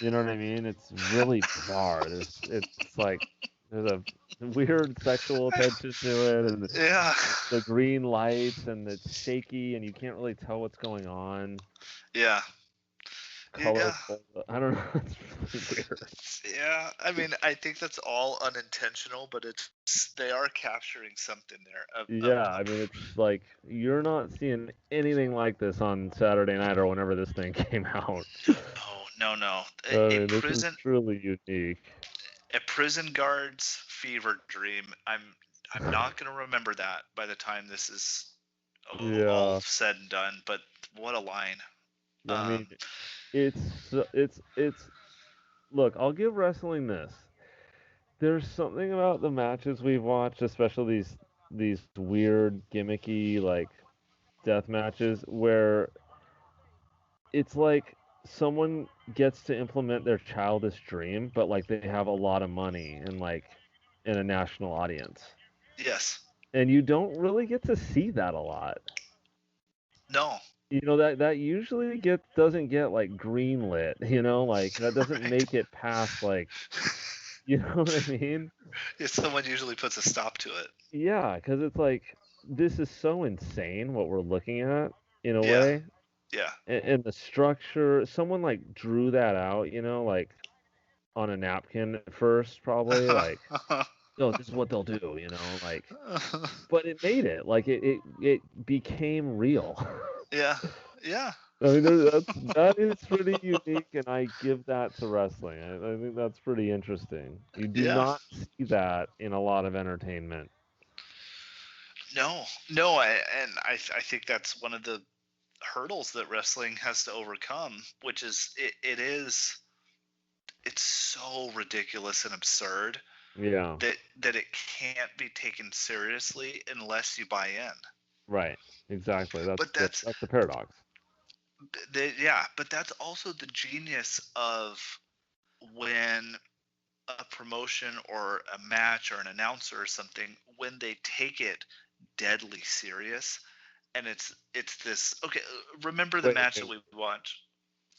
C: You know what I mean? It's really bizarre. It's like there's a weird sexual tension to it, and the green lights, and it's shaky, and you can't really tell what's going on.
B: Yeah.
C: Colorful. I don't know. It's really weird.
B: Yeah, I mean, I think that's all unintentional, but they are capturing something there.
C: I mean, it's like you're not seeing anything like this on Saturday night or whenever this thing came out.
B: No.
C: This is truly unique.
B: A prison guard's fever dream. I'm not gonna remember that by the time this is all said and done. But what a line!
C: I mean, it's. Look, I'll give wrestling this. There's something about the matches we've watched, especially these weird gimmicky like death matches, where it's like someone gets to implement their childish dream, but like they have a lot of money and like in a national audience.
B: Yes.
C: And you don't really get to see that a lot.
B: No.
C: That usually doesn't get like greenlit, like that doesn't make it past like, you know what I mean?
B: Yeah, someone usually puts a stop to it.
C: Yeah, because it's like, this is so insane what we're looking at in a way.
B: Yeah.
C: And the structure, someone like drew that out, like on a napkin at first, probably like, oh, this is what they'll do, like. But it made it like it became real.
B: Yeah, yeah,
C: I mean, that is pretty unique, and I give that to wrestling. I think that's pretty interesting. You do
B: yeah.
C: not see that in a lot of entertainment.
B: No, no, I think that's one of the hurdles that wrestling has to overcome, which is it's so ridiculous and absurd
C: Yeah,
B: that it can't be taken seriously unless you buy in.
C: right. Exactly.
B: But
C: That's the paradox.
B: yeah, but that's also the genius of when a promotion or a match or an announcer or something, when they take it deadly serious, and it's this. Okay, remember the match that
C: Wait.
B: we watched?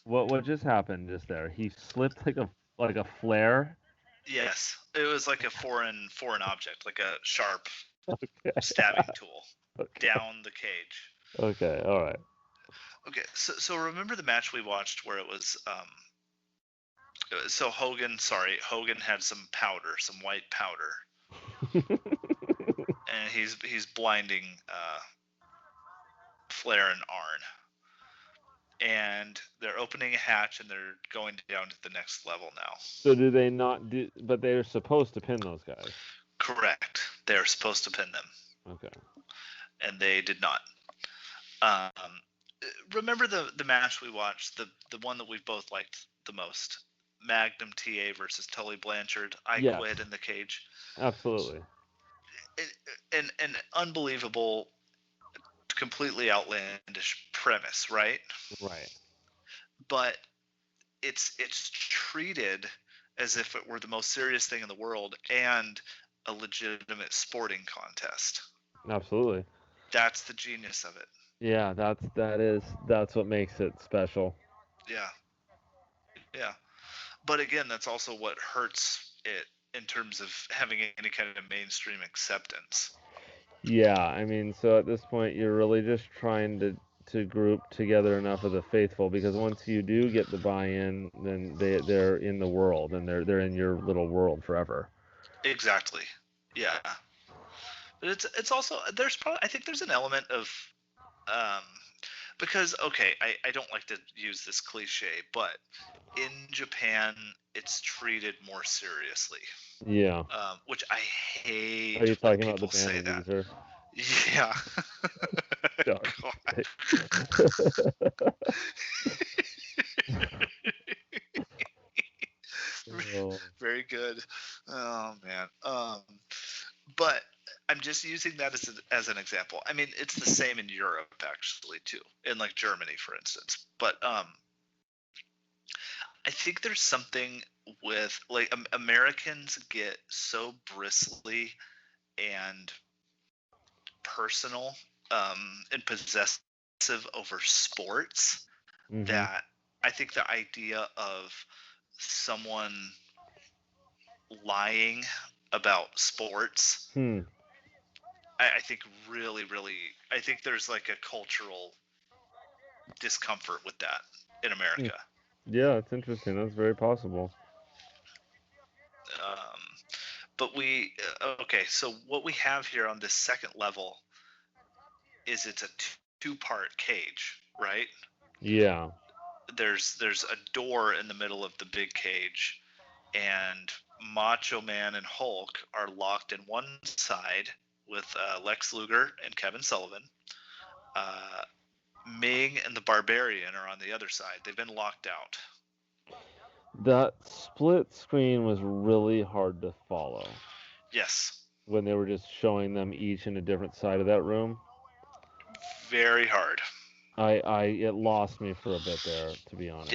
C: What just happened just there? He slipped like a flare.
B: Yes, it was like a foreign object, like a sharp
C: Okay.
B: stabbing tool
C: Okay.
B: down the cage.
C: Okay. All right.
B: Okay, so remember the match we watched where it was so Hogan had some powder, some white powder, and he's blinding Flair and Arn, and they're opening a hatch and they're going down to the next level now.
C: So do they not do? But they're supposed to pin those guys.
B: Correct. They're supposed to pin them.
C: Okay.
B: And they did not. Remember the match we watched, the one that we've both liked the most, Magnum TA versus Tully Blanchard. I
C: Yes.
B: quit in the cage.
C: Absolutely.
B: An unbelievable, completely outlandish premise, right?
C: Right.
B: But it's treated as if it were the most serious thing in the world and a legitimate sporting contest.
C: Absolutely.
B: That's the genius of it.
C: Yeah, that's what makes it special.
B: Yeah. Yeah. But again, that's also what hurts it in terms of having any kind of mainstream acceptance.
C: Yeah, I mean, so at this point, you're really just trying to group together enough of the faithful, because once you do get the buy-in, then they're in the world, and they're in your little world forever.
B: Exactly. Yeah. But it's also, I think there's an element of because okay, I don't like to use this cliche, but in Japan it's treated more seriously.
C: Yeah.
B: Which I hate
C: Are you
B: when
C: talking about the
B: people say
C: band
B: that.
C: Weezer?
B: Yeah.
C: Oh.
B: Very good. Oh man. But I'm just using that as an example. I mean, it's the same in Europe actually too, in like Germany, for instance. But I think there's something with like Americans get so bristly and personal and possessive over sports that I think the idea of someone lying about sports, I think really, I think there's like a cultural discomfort with that in America.
C: Yeah, it's interesting. That's very possible.
B: But okay, so what we have here on this second level is it's a two-part cage, right?
C: Yeah.
B: There's a door in the middle of the big cage, and Macho Man and Hulk are locked in one side with Lex Luger and Kevin Sullivan. Ming and the Barbarian are on the other side. They've been locked out.
C: That split screen was really hard to follow.
B: Yes.
C: When they were just showing them each in a different side of that room.
B: Very hard.
C: It lost me for a bit there, to be honest.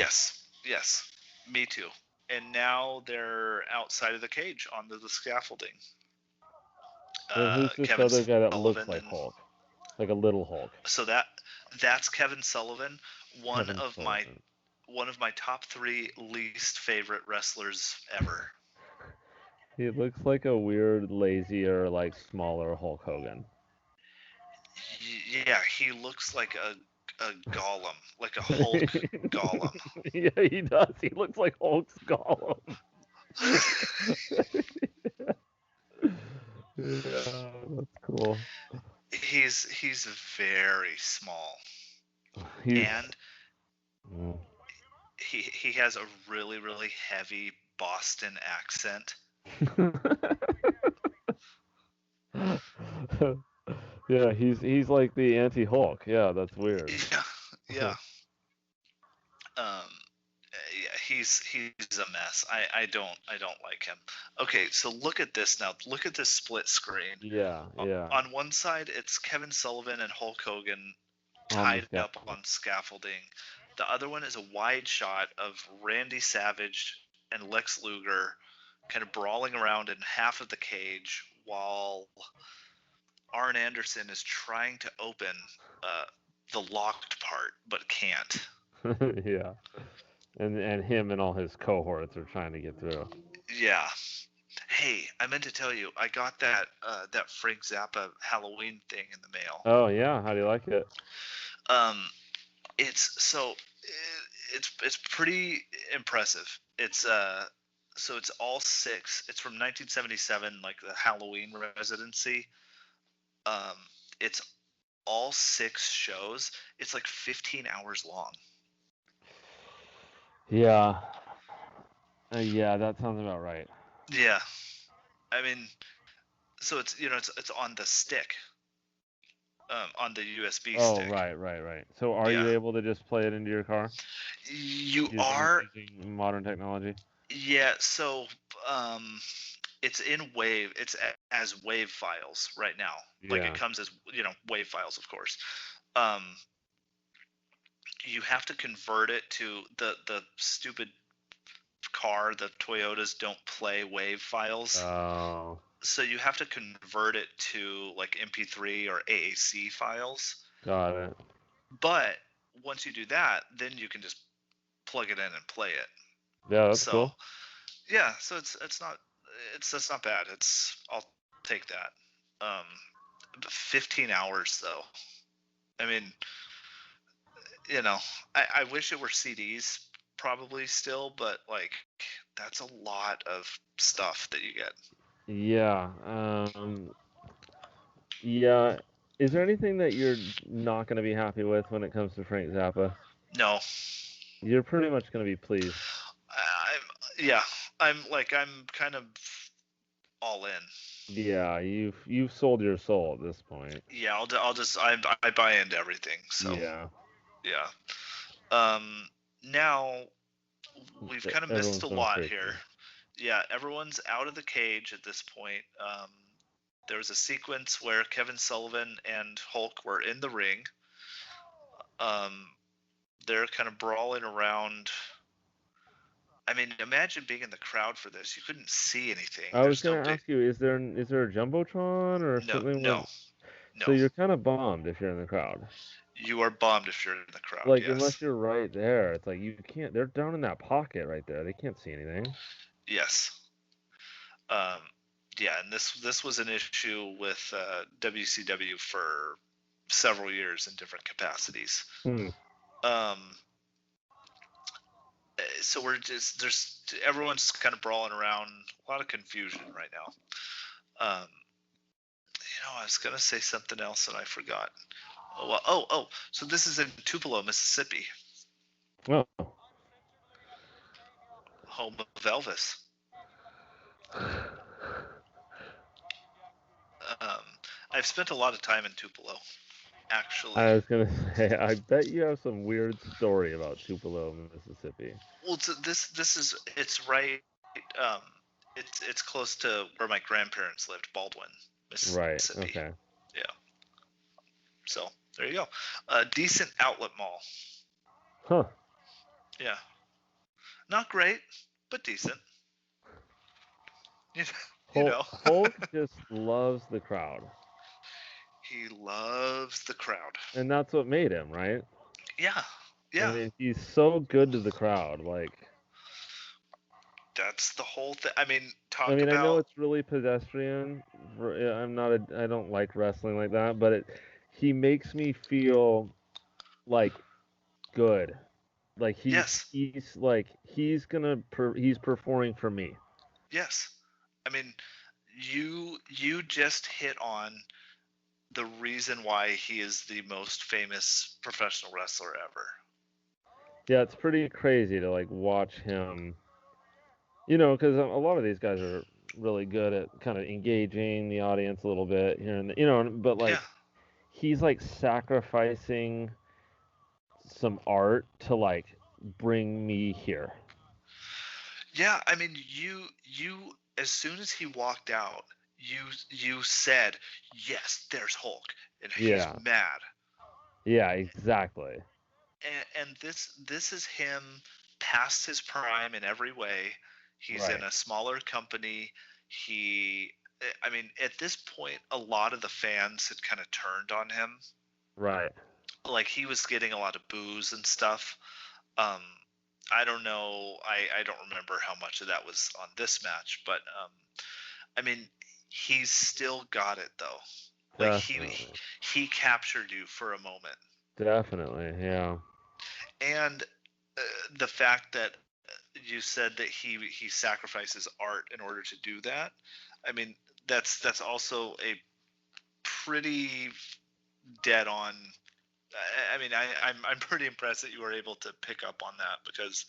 B: Yes. Me too. And now they're outside of the cage onto the scaffolding.
C: Who's this
B: Kevin
C: other guy that
B: Sullivan
C: looks like Hulk? Like a little Hulk.
B: So that's Kevin Sullivan, one of my top 3 least favorite wrestlers ever.
C: He looks like a weird, lazier, like smaller Hulk Hogan.
B: Yeah, he looks like a golem, like a Hulk golem.
C: Yeah, he does. He looks like Hulk's golem. Yeah, that's cool.
B: He's very small,
C: He's
B: and
C: mm.
B: he has a really really heavy Boston accent.
C: Yeah, he's like the anti-Hulk. Yeah, that's weird.
B: Yeah, yeah. Yeah, he's a mess. I don't like him. Okay, so look at this now. Look at this split screen.
C: Yeah, yeah.
B: On one side, it's Kevin Sullivan and Hulk Hogan
C: On the
B: tied up on scaffolding. The other one is a wide shot of Randy Savage and Lex Luger kind of brawling around in half of the cage while Arn Anderson is trying to open the locked part but can't.
C: Yeah. And him and all his cohorts are trying to get through.
B: Yeah. Hey, I meant to tell you, I got that Frank Zappa Halloween thing in the mail.
C: Oh yeah, how do you like it?
B: It's pretty impressive. It's so it's all six. It's from 1977, like the Halloween residency. It's all six shows. It's like 15 hours long.
C: Yeah. Yeah, that sounds about right.
B: Yeah. I mean, so it's it's on the stick. On the USB stick.
C: Oh, right. So are you able to just play it into your car?
B: You
C: using modern technology?
B: Yeah, so it's in wave. It's as wave files right now. Like
C: Yeah.
B: it comes as wave files, of course. You have to convert it to the stupid car. The Toyotas don't play wave files.
C: Oh.
B: So you have to convert it to like MP3 or AAC files.
C: Got it.
B: But once you do that, then you can just plug it in and play it.
C: Yeah, that's cool.
B: Yeah, so that's not bad. I'll take that. 15 hours though. I mean, I wish it were CDs probably still, but like that's a lot of stuff that you get.
C: Yeah. Yeah. Is there anything that you're not going to be happy with when it comes to Frank Zappa?
B: No.
C: You're pretty much going to be pleased.
B: I'm kind of all in.
C: Yeah, you've sold your soul at this point.
B: Yeah, I buy into everything. So
C: yeah.
B: Now we've kind of missed a lot
C: crazy.
B: here. Yeah, everyone's out of the cage at this point. There was a sequence where Kevin Sullivan and Hulk were in the ring. They're kind of brawling around. I mean, imagine being in the crowd for this. You couldn't see anything.
C: I was going to ask you, is there a Jumbotron or something?
B: No.
C: So you're kind of bummed if you're in the crowd.
B: You are bummed if you're in the crowd.
C: Like,
B: yes.
C: Unless you're right there, it's like you can't. They're down in that pocket right there. They can't see anything.
B: Yes. Yeah, and this was an issue with WCW for several years in different capacities. So everyone's just kind of brawling around, a lot of confusion right now. I was gonna say something else and I forgot. So this is in Tupelo, Mississippi.
C: Oh.
B: Home of Elvis. I've spent a lot of time in Tupelo, actually.
C: I was gonna say, I bet you have some weird story about Tupelo, Mississippi.
B: Well, it's right. It's close to where my grandparents lived, Baldwin, Mississippi.
C: Right. Okay.
B: Yeah. So there you go. A decent outlet mall.
C: Huh.
B: Yeah. Not great, but decent.
C: Hulk just loves the crowd.
B: He loves the crowd.
C: And that's what made him, right?
B: Yeah. Yeah.
C: I mean, he's so good to the crowd. Like,
B: that's the whole thing. I mean,
C: I know it's really pedestrian. I don't like wrestling like that, but he makes me feel like good. Like he's performing for me.
B: Yes. I mean, you just hit on the reason why he is the most famous professional wrestler ever.
C: Yeah, it's pretty crazy to like watch him. Because a lot of these guys are really good at kind of engaging the audience a little bit here and but
B: Yeah.
C: like he's like sacrificing some art to like bring me here.
B: Yeah, I mean, you as soon as he walked out, you said, "Yes, there's Hulk," and he's
C: Yeah,
B: mad.
C: yeah, exactly.
B: And this is him past his prime in every way. He's in
C: Right,
B: a smaller company. I mean, at this point, a lot of the fans had kind of turned on him.
C: right.
B: Like he was getting a lot of boos and stuff. Um, I don't know. I don't remember how much of that was on this match, but I mean, he's still got it though. Like
C: Definitely,
B: he captured you for a moment,
C: definitely. Yeah,
B: and the fact that you said that he sacrifices art in order to do that. I mean, that's also a pretty dead on. I mean, I'm pretty impressed that you were able to pick up on that because,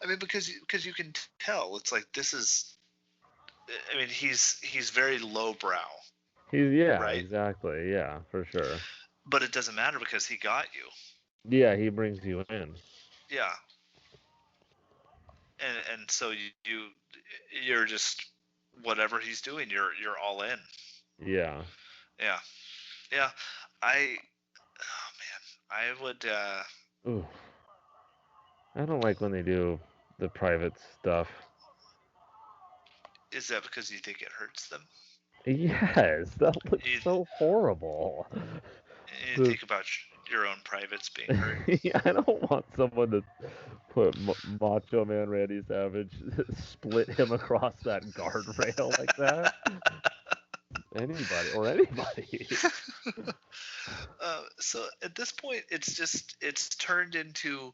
B: I mean, because you can tell it's like this is. I mean, he's very lowbrow,
C: yeah,
B: right?
C: exactly. Yeah, for sure.
B: But it doesn't matter because he got you.
C: Yeah, he brings you in.
B: Yeah, and so you're just whatever he's doing, you're all in.
C: Yeah.
B: Yeah, yeah. Oh man, I would.
C: Ooh, I don't like when they do the private stuff.
B: Is that because you think it hurts them?
C: Yes, that looks
B: You,
C: so horrible.
B: you
C: The
B: think about your own privates being hurt.
C: Yeah, I don't want someone to put Macho Man Randy Savage, split him across that guardrail like that. Anybody.
B: So at this point, it's turned into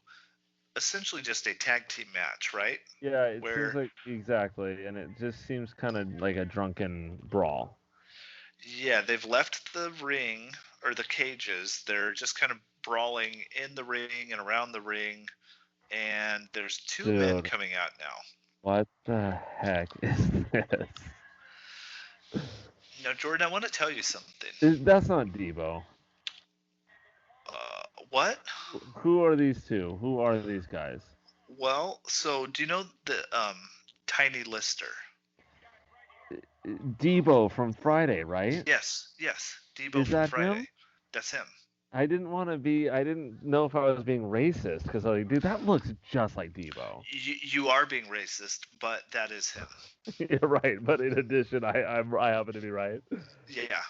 B: essentially just a tag team match, right?
C: Yeah, it seems
B: Where
C: like exactly, and it just seems kind of like a drunken brawl.
B: yeah, they've left the ring or the cages. They're just kind of brawling in the ring and around the ring, and there's two men
C: Dude,
B: coming out now.
C: what the heck is this?
B: Now, Jordan, I want to tell you something.
C: That's not Debo.
B: What?
C: Who are these two? Who are these guys?
B: Well, so do you know the Tiny Lister?
C: Debo from Friday, right?
B: Yes, Debo
C: Is
B: from
C: that
B: Friday.
C: him?
B: That's him.
C: I didn't want to be. I didn't know if I was being racist because I was like, dude, that looks just like Debo.
B: You are being racist, but that is him.
C: You're right, but in addition, I happen to be right.
B: Yeah.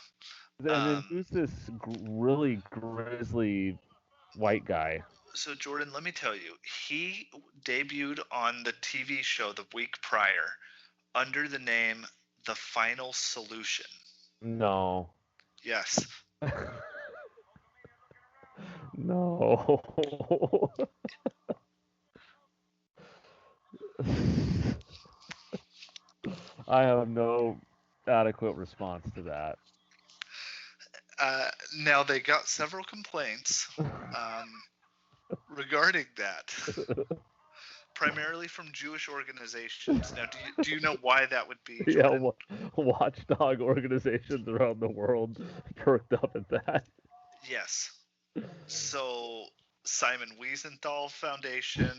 C: And then who's this really grizzly white guy?
B: So Jordan, let me tell you, he debuted on the TV show the week prior under the name The Final Solution.
C: No.
B: Yes.
C: No. I have no adequate response to that.
B: Now they got several complaints regarding that, primarily from Jewish organizations. Now, do you know why that would be,
C: Yeah,
B: Jordan?
C: watchdog organizations around the world perked up at that.
B: Yes. So Simon Wiesenthal Foundation,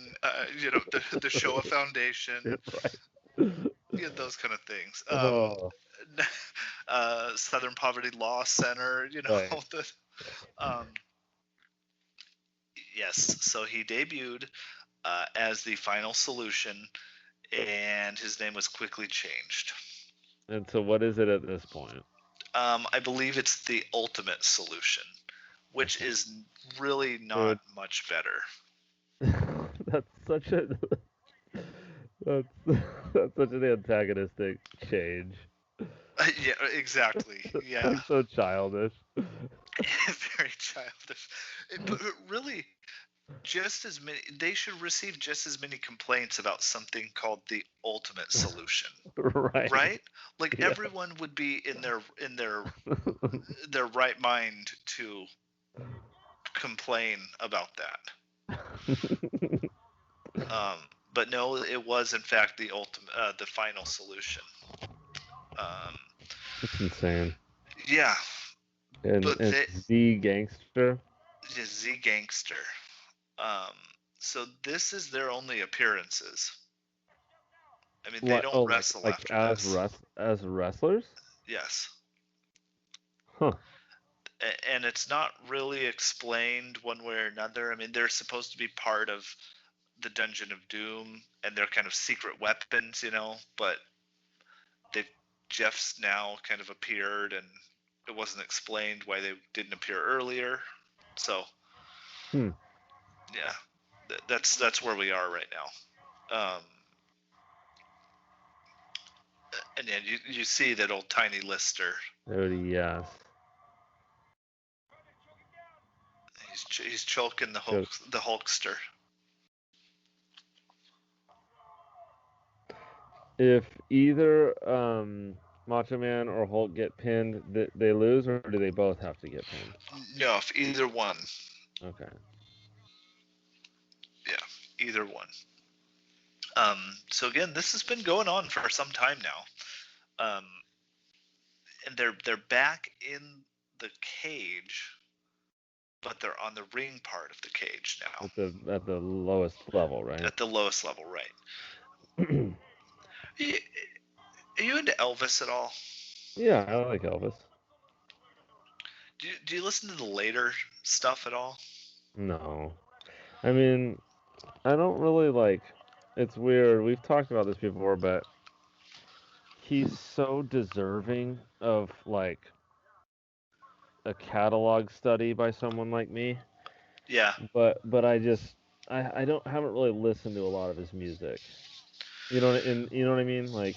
B: the Shoah Foundation,
C: Right.
B: those kind of things.
C: Oh,
B: Southern Poverty Law Center,
C: right.
B: the, um, yes. So he debuted as the Final Solution, and his name was quickly changed.
C: And so, what is it at this point?
B: I believe it's the Ultimate Solution, which is really not much better.
C: That's such a that's that's such an antagonistic change.
B: Yeah, exactly. Yeah.
C: Like so childish.
B: Very childish. But really, just as many. They should receive just as many complaints about something called the ultimate solution,
C: Right.
B: right? Like
C: Yeah.
B: everyone would be in their right mind to complain about that. Um, but no, it was in fact the ultimate, the final solution. Um,
C: It's insane.
B: yeah,
C: And
B: but
C: and Z Gangster.
B: the Z Gangster. Um, so this is their only appearances. I mean, they
C: What?
B: don't
C: Oh,
B: wrestle
C: like
B: after this.
C: as wrestlers?
B: Yes.
C: Huh.
B: And it's not really explained one way or another. I mean, they're supposed to be part of the Dungeon of Doom, and they're kind of secret weapons, but they've Jeff's now kind of appeared, and it wasn't explained why they didn't appear earlier. So,
C: Hmm.
B: yeah, that's where we are right now. And then you see that old tiny Lister.
C: Oh yes.
B: He's choking the
C: Good.
B: Hulkster.
C: If either Macho Man or Hulk get pinned, they lose, or do they both have to get pinned?
B: No, if either one.
C: Okay.
B: Yeah, either one. So again, this has been going on for some time now. And they're back in the cage, but they're on the ring part of the cage now.
C: At the lowest level, right?
B: At the lowest level, right? Are you into Elvis at all?
C: Yeah, I like Elvis.
B: Do you listen to the later stuff at all?
C: No. I mean, I don't really like. It's weird. We've talked about this before, but he's so deserving of like a catalog study by someone like me.
B: Yeah.
C: But I haven't really listened to a lot of his music. You know what I mean? Like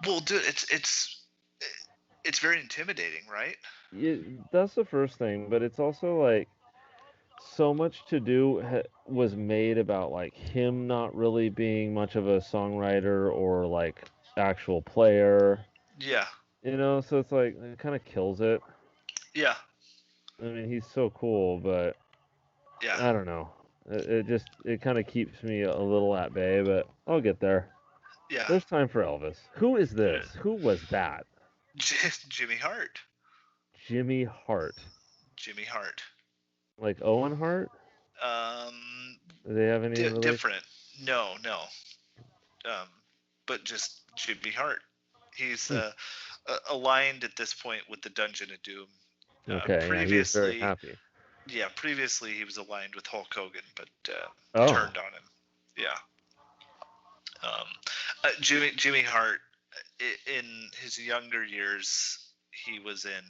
B: Well, dude, it's very intimidating, right?
C: that's the first thing, but it's also like so much to do was made about like him not really being much of a songwriter or like actual player.
B: Yeah.
C: So it's like it kind of kills it.
B: Yeah.
C: I mean, he's so cool, but
B: Yeah.
C: I don't know. It kind of keeps me a little at bay, but I'll get there.
B: Yeah.
C: There's time for Elvis. Who is this? Who was that?
B: Jimmy Hart.
C: Jimmy Hart.
B: Jimmy Hart.
C: Like Owen Hart? Do they have any relation?
B: Different. No. But just Jimmy Hart. He's aligned at this point with the Dungeon of Doom.
C: Okay, yeah, he is very happy.
B: Yeah, previously he was aligned with Hulk Hogan, but turned on him. Yeah. Jimmy Hart, in his younger years, he was in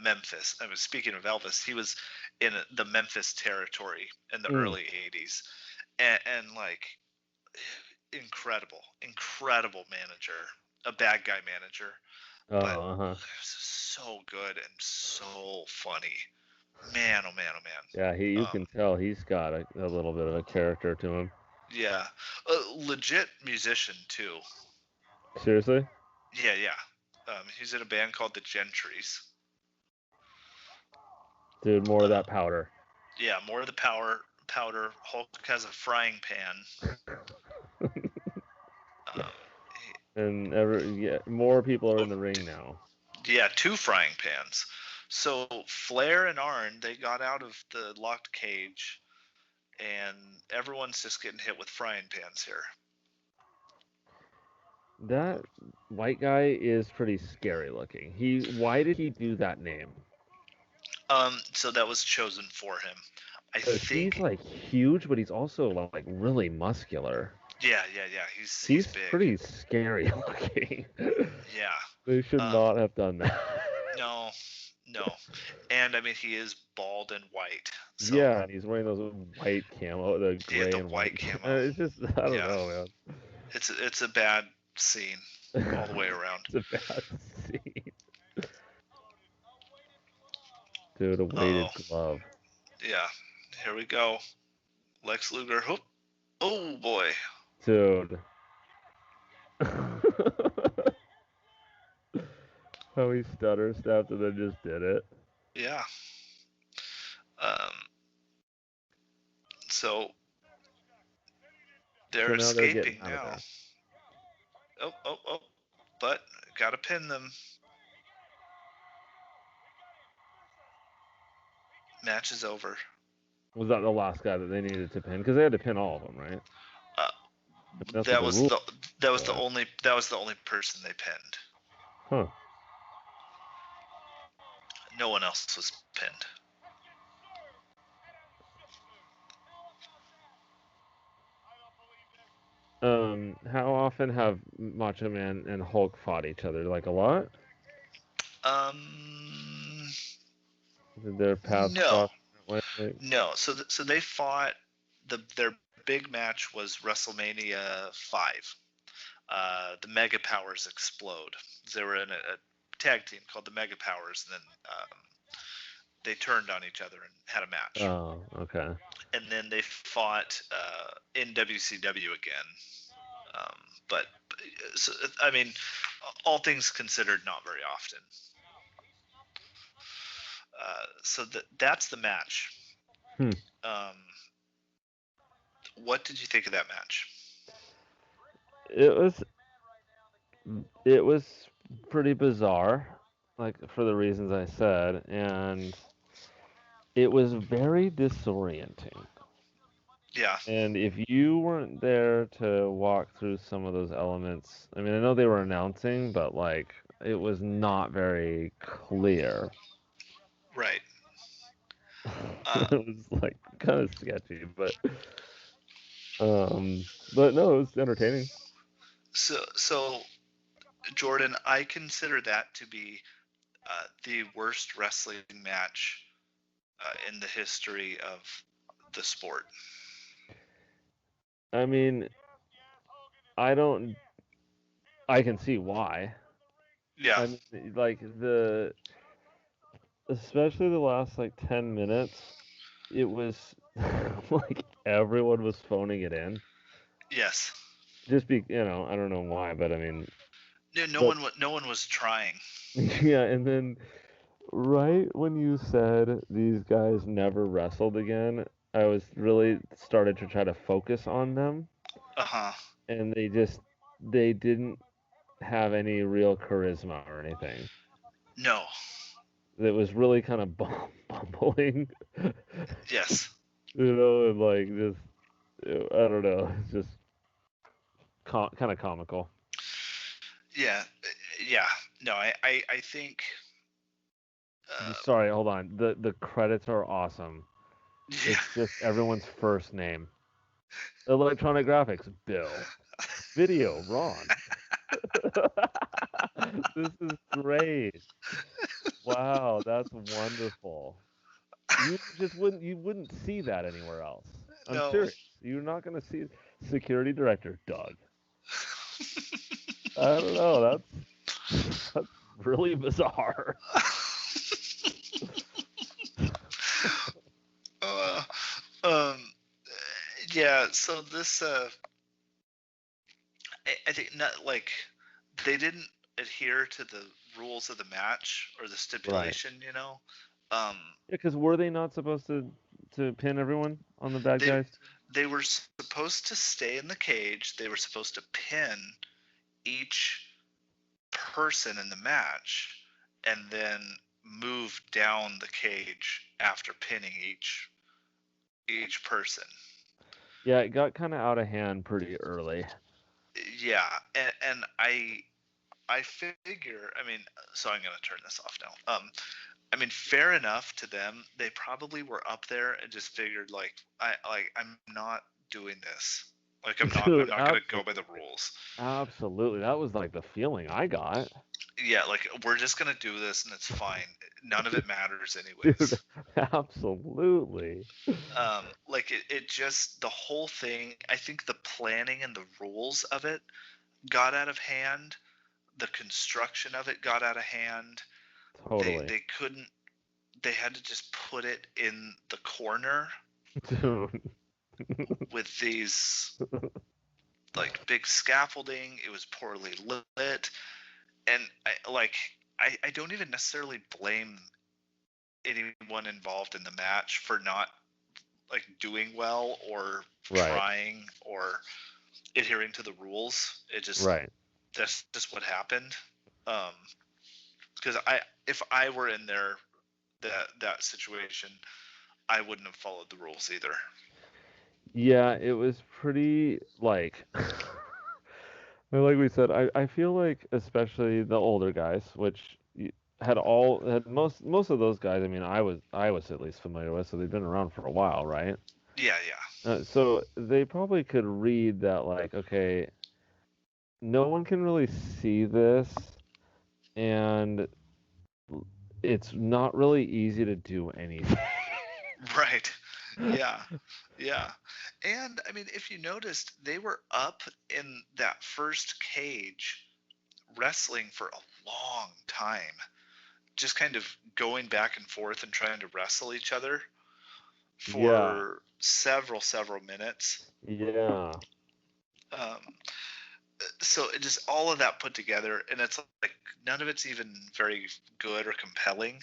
B: Memphis. I mean, speaking of Elvis, he was in the Memphis territory in the early '80s, and like incredible manager, a bad guy manager, but so good and so funny. Man, oh man, oh man.
C: Yeah, you can tell he's got a little bit of a character to him.
B: Yeah, a legit musician too.
C: Seriously?
B: Yeah. He's in a band called the Gentrys.
C: Dude, more of that powder.
B: Yeah, more of the powder. Hulk has a frying pan.
C: And more people are in the ring now.
B: Yeah, 2 frying pans. So Flair and Arn, they got out of the locked cage, and everyone's just getting hit with frying pans here.
C: That white guy is pretty scary looking. Why did he do that name?
B: So that was chosen for him. I
C: think he's like huge, but he's also like really muscular.
B: Yeah. He's big.
C: Pretty scary looking.
B: Yeah.
C: They should not have done that.
B: No. And I mean, he is bald and white. So.
C: Yeah, and he's wearing those white camo, the gray and white
B: camo.
C: It's just, I don't know, man.
B: It's a bad scene all the way around.
C: It's a bad scene. Dude, a weighted glove.
B: Yeah, here we go. Lex Luger. Oh boy.
C: Dude. How he stutter stepped and then just did it.
B: Yeah. So they're
C: now they're getting
B: escaping
C: out of
B: now.
C: there.
B: Oh. But gotta pin them. Match is over.
C: Was that the last guy that they needed to pin? Because they had to pin all of them, right?
B: That was the only person they pinned.
C: Huh.
B: No one else was pinned.
C: How often have Macho Man and Hulk fought each other? Like a lot? Did their paths cross?
B: No. So they fought. Their big match was WrestleMania 5. The Mega Powers explode. They were in a tag team called the Mega Powers, and then they turned on each other and had a match.
C: Oh, okay.
B: And then they fought in WCW again. But so, I mean, all things considered, not very often. So that's the match. What did you think of that match?
C: It was pretty bizarre, like for the reasons I said, and it was very disorienting.
B: Yeah.
C: And if you weren't there to walk through some of those elements, I mean, I know they were announcing, but like it was not very clear.
B: Right.
C: It was like kind of sketchy, but no, it was entertaining.
B: So Jordan, I consider that to be the worst wrestling match in the history of the sport.
C: I mean, I can see why.
B: Yeah.
C: I mean, like especially the last like 10 minutes, it was like everyone was phoning it in.
B: Yes.
C: Just I don't know why, but I mean,
B: no one was trying.
C: Yeah, and then right when you said these guys never wrestled again, I was really started to try to focus on them. And they didn't have any real charisma or anything.
B: No.
C: It was really kind of bumbling.
B: Yes.
C: And like just, I don't know, it's just kind of comical.
B: Yeah. No, I think.
C: Sorry, hold on. The credits are awesome.
B: Yeah.
C: It's just everyone's first name. Electronic graphics, Bill. Video, Ron. This is great. Wow, that's wonderful. You wouldn't see that anywhere else. I'm serious. You're not going to see security director Doug. I don't know. That's really bizarre.
B: Yeah. So this, I think not like they didn't adhere to the rules of the match or the stipulation.
C: Right.
B: You know.
C: Yeah, because were they not supposed to pin everyone on the bad guys?
B: They were supposed to stay in the cage. They were supposed to pin each person in the match and then move down the cage after pinning each person.
C: Yeah, it got kind of out of hand pretty early.
B: Yeah, and I figure, I mean, so I'm gonna turn this off now. I mean, fair enough to them. They probably were up there and just figured like I'm not doing this. Like I'm not gonna go by the rules.
C: Absolutely, that was like the feeling I got.
B: Yeah, like we're just gonna do this and it's fine. None of it matters anyways.
C: Dude, absolutely.
B: Like it just the whole thing. I think the planning and the rules of it got out of hand. The construction of it got out of hand.
C: Totally.
B: They couldn't. They had to just put it in the corner.
C: Dude.
B: with these like big scaffolding. It was poorly lit, and I don't even necessarily blame anyone involved in the match for not like doing well or
C: Right.
B: trying or adhering to the rules. It just
C: Right.
B: That's just what happened. Because if I were in that situation, I wouldn't have followed the rules either.
C: Yeah, it was pretty like like we said, I feel like especially the older guys, which had most of those guys, I mean, I was at least familiar with, so they've been around for a while, right?
B: Yeah.
C: So they probably could read that like, okay, no one can really see this, and it's not really easy to do anything.
B: Right. Yeah. Yeah. And I mean, if you noticed, they were up in that first cage wrestling for a long time, just kind of going back and forth and trying to wrestle each other
C: Yeah,
B: for several minutes.
C: yeah,
B: Um, so it just all of that put together, and it's like none of it's even very good or compelling.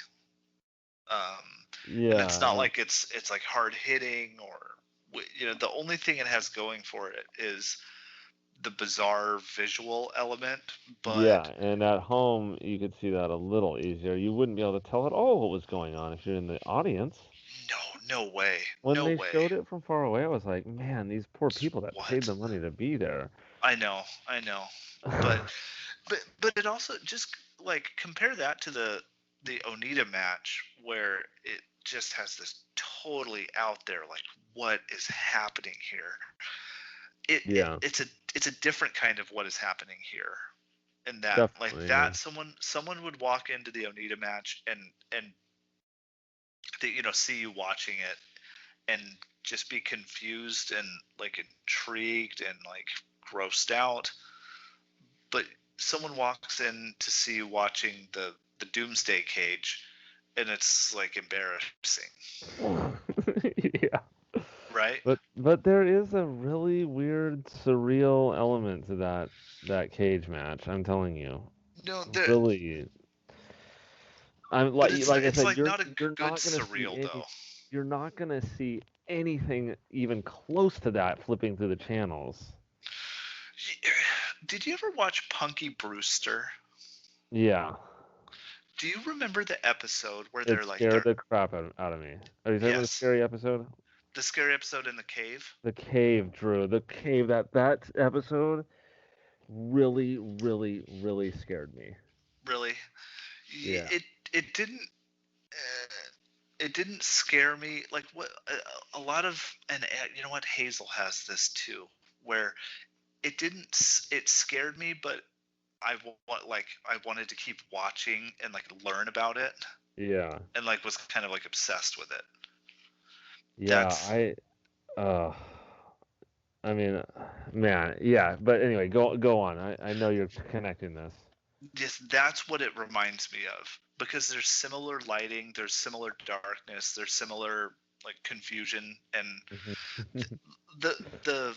B: And it's not
C: yeah,
B: like it's like hard hitting or the only thing it has going for it is the bizarre visual element.
C: yeah.
B: But
C: And at home, you could see that a little easier. You wouldn't be able to tell at all what was going on if you're in the audience.
B: no way,
C: When
B: no
C: they
B: way.
C: showed it from far away, I was like, man, these poor people that paid
B: What?
C: the money to be there.
B: I know, but but it also just like compare that to the Onita match where it just has this totally out there like what is happening here.
C: Yeah,
B: It's a different kind of what is happening here. And that like
C: definitely. Yeah.
B: that someone would walk into the Onita match and they, see you watching it and just be confused and like intrigued and like grossed out. But someone walks in to see you watching the Doomsday Cage, and it's like embarrassing,
C: Yeah.
B: right?
C: But there is a really weird, surreal element to that cage match. I'm telling you,
B: No,
C: really. I'm
B: but
C: like I
B: it's
C: said,
B: like not a
C: you're
B: good
C: not gonna see
B: surreal though.
C: you're not gonna see anything even close to that flipping through the channels.
B: Did you ever watch Punky Brewster?
C: Yeah,
B: Do you remember the episode where
C: it
B: they're like
C: scared
B: they're
C: the crap out of me. Are you talking about the
B: yes,
C: scary episode?
B: the scary episode in the cave?
C: The cave, Drew. The cave. That episode really, really, really scared me.
B: Really?
C: Yeah.
B: It didn't it didn't scare me like what a lot of and you know what Hazel has this too where it scared me but I wanted to keep watching and like learn about it
C: Yeah.
B: and like was kind of like obsessed with it.
C: Yeah.
B: That's
C: Uh, I mean, man, yeah. But anyway, go on. I know you're connecting this.
B: just that's what it reminds me of because there's similar lighting, there's similar darkness, there's similar like confusion and
C: Mhm.
B: the the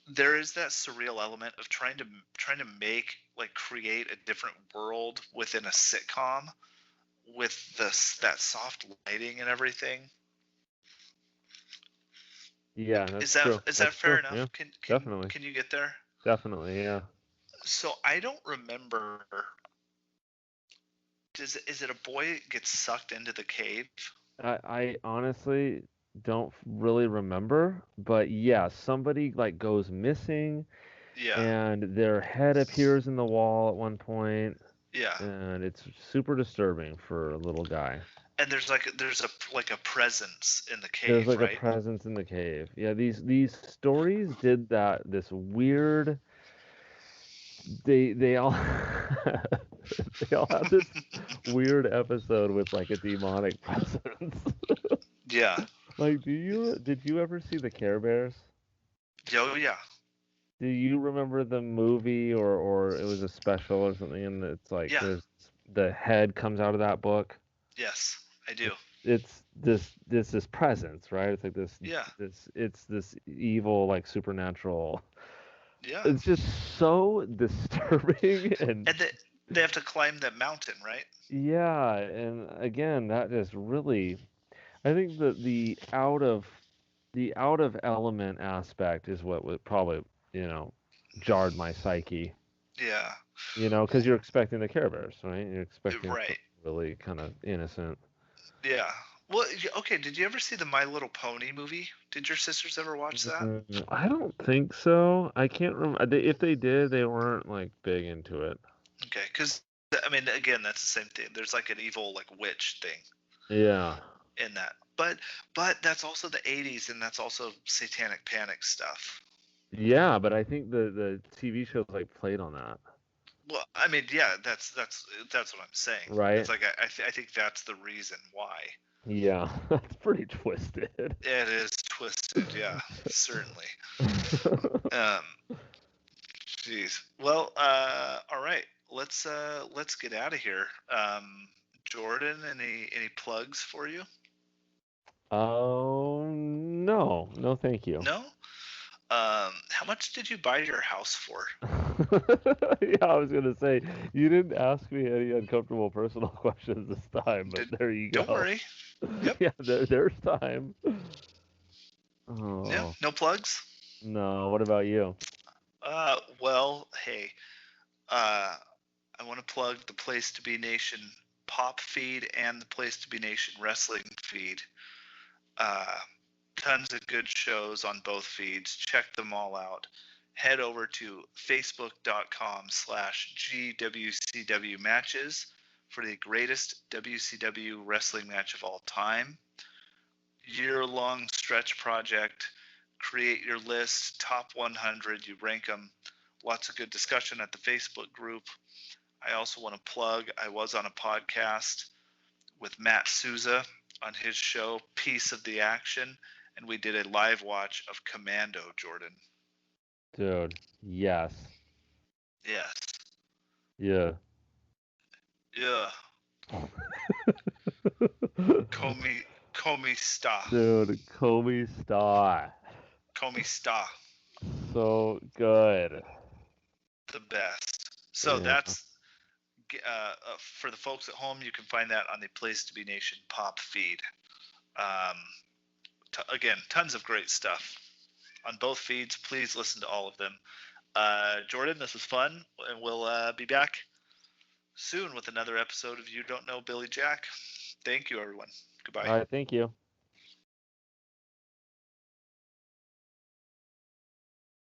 B: there is that surreal element of trying to make like create a different world within a sitcom with that soft lighting and everything.
C: Yeah,
B: Is
C: that's
B: that
C: true.
B: is that
C: That's
B: fair
C: true. Yeah,
B: enough?
C: definitely,
B: Can you get there?
C: definitely. Yeah.
B: So I don't remember. Is it a boy gets sucked into the cave?
C: I honestly don't really remember, but yeah, somebody like goes missing,
B: Yeah,
C: and their head appears in the wall at one point,
B: yeah.
C: and it's super disturbing for a little guy.
B: And there's a presence in the
C: There's
B: cave,
C: like a
B: right?
C: presence in the cave. Yeah, these stories did that this weird they all they all had this weird episode with like a demonic presence.
B: Yeah.
C: Like, did you ever see the Care Bears?
B: Oh yeah.
C: Do you remember the movie or it was a special or something and it's like
B: Yeah.
C: there's the head comes out of that book?
B: Yes, I do.
C: it's this presence, right? It's like
B: Yeah.
C: it's this evil, like supernatural.
B: Yeah.
C: It's just so disturbing and
B: And they have to climb that mountain, right?
C: yeah, and again, that just really, I think that the out of element aspect is what would probably, you know, jarred my psyche.
B: Yeah.
C: Because you're expecting the Care Bears, right? You're expecting
B: Right.
C: something really kind of innocent.
B: Yeah. Well, okay. Did you ever see the My Little Pony movie? Did your sisters ever watch that?
C: I don't think so. I can't remember. If they did, they weren't like big into it.
B: Okay, because I mean, again, that's the same thing. There's like an evil like witch thing
C: Yeah.
B: in that, but that's also the '80s, and that's also Satanic Panic stuff.
C: Yeah, but I think the TV shows like played on that,
B: Well, I mean, yeah, that's what I'm saying.
C: right?
B: It's like I think that's the reason why.
C: Yeah, that's pretty twisted.
B: It is twisted, yeah, certainly. Um, Jeez. Well, all right. Let's get out of here. Jordan, any plugs for you?
C: Oh no, thank you.
B: No. How much did you buy your house for?
C: Yeah, I was gonna say you didn't ask me any uncomfortable personal questions this time, but there you
B: Don't
C: go.
B: worry. Yep.
C: Yeah, there's time.
B: Yeah.
C: Oh
B: No plugs.
C: no, what about you?
B: Well, hey. I want to plug the Place to Be Nation pop feed and the Place to Be Nation wrestling feed. Uh, Tons of good shows on both feeds. Check them all out. Head over to facebook.com/GWCW matches for the greatest WCW wrestling match of all time. Year-long stretch project. Create your list, top 100, you rank them. Lots of good discussion at the Facebook group. I also want to plug, I was on a podcast with Matt Souza on his show, Piece of the Action, and we did a live watch of Commando, Jordan.
C: Dude, yes.
B: Yes.
C: Yeah.
B: Yeah. Comey Sta.
C: Dude, Kobe Star.
B: Comey Sta.
C: So good.
B: The best. So
C: Yeah.
B: that's for the folks at home. You can find that on the Place to Be Nation pop feed. Again, tons of great stuff on both feeds. Please listen to all of them. Jordan, this was fun, and we'll be back soon with another episode of You Don't Know Billy Jack. Thank you, everyone. Goodbye.
C: All right, thank you.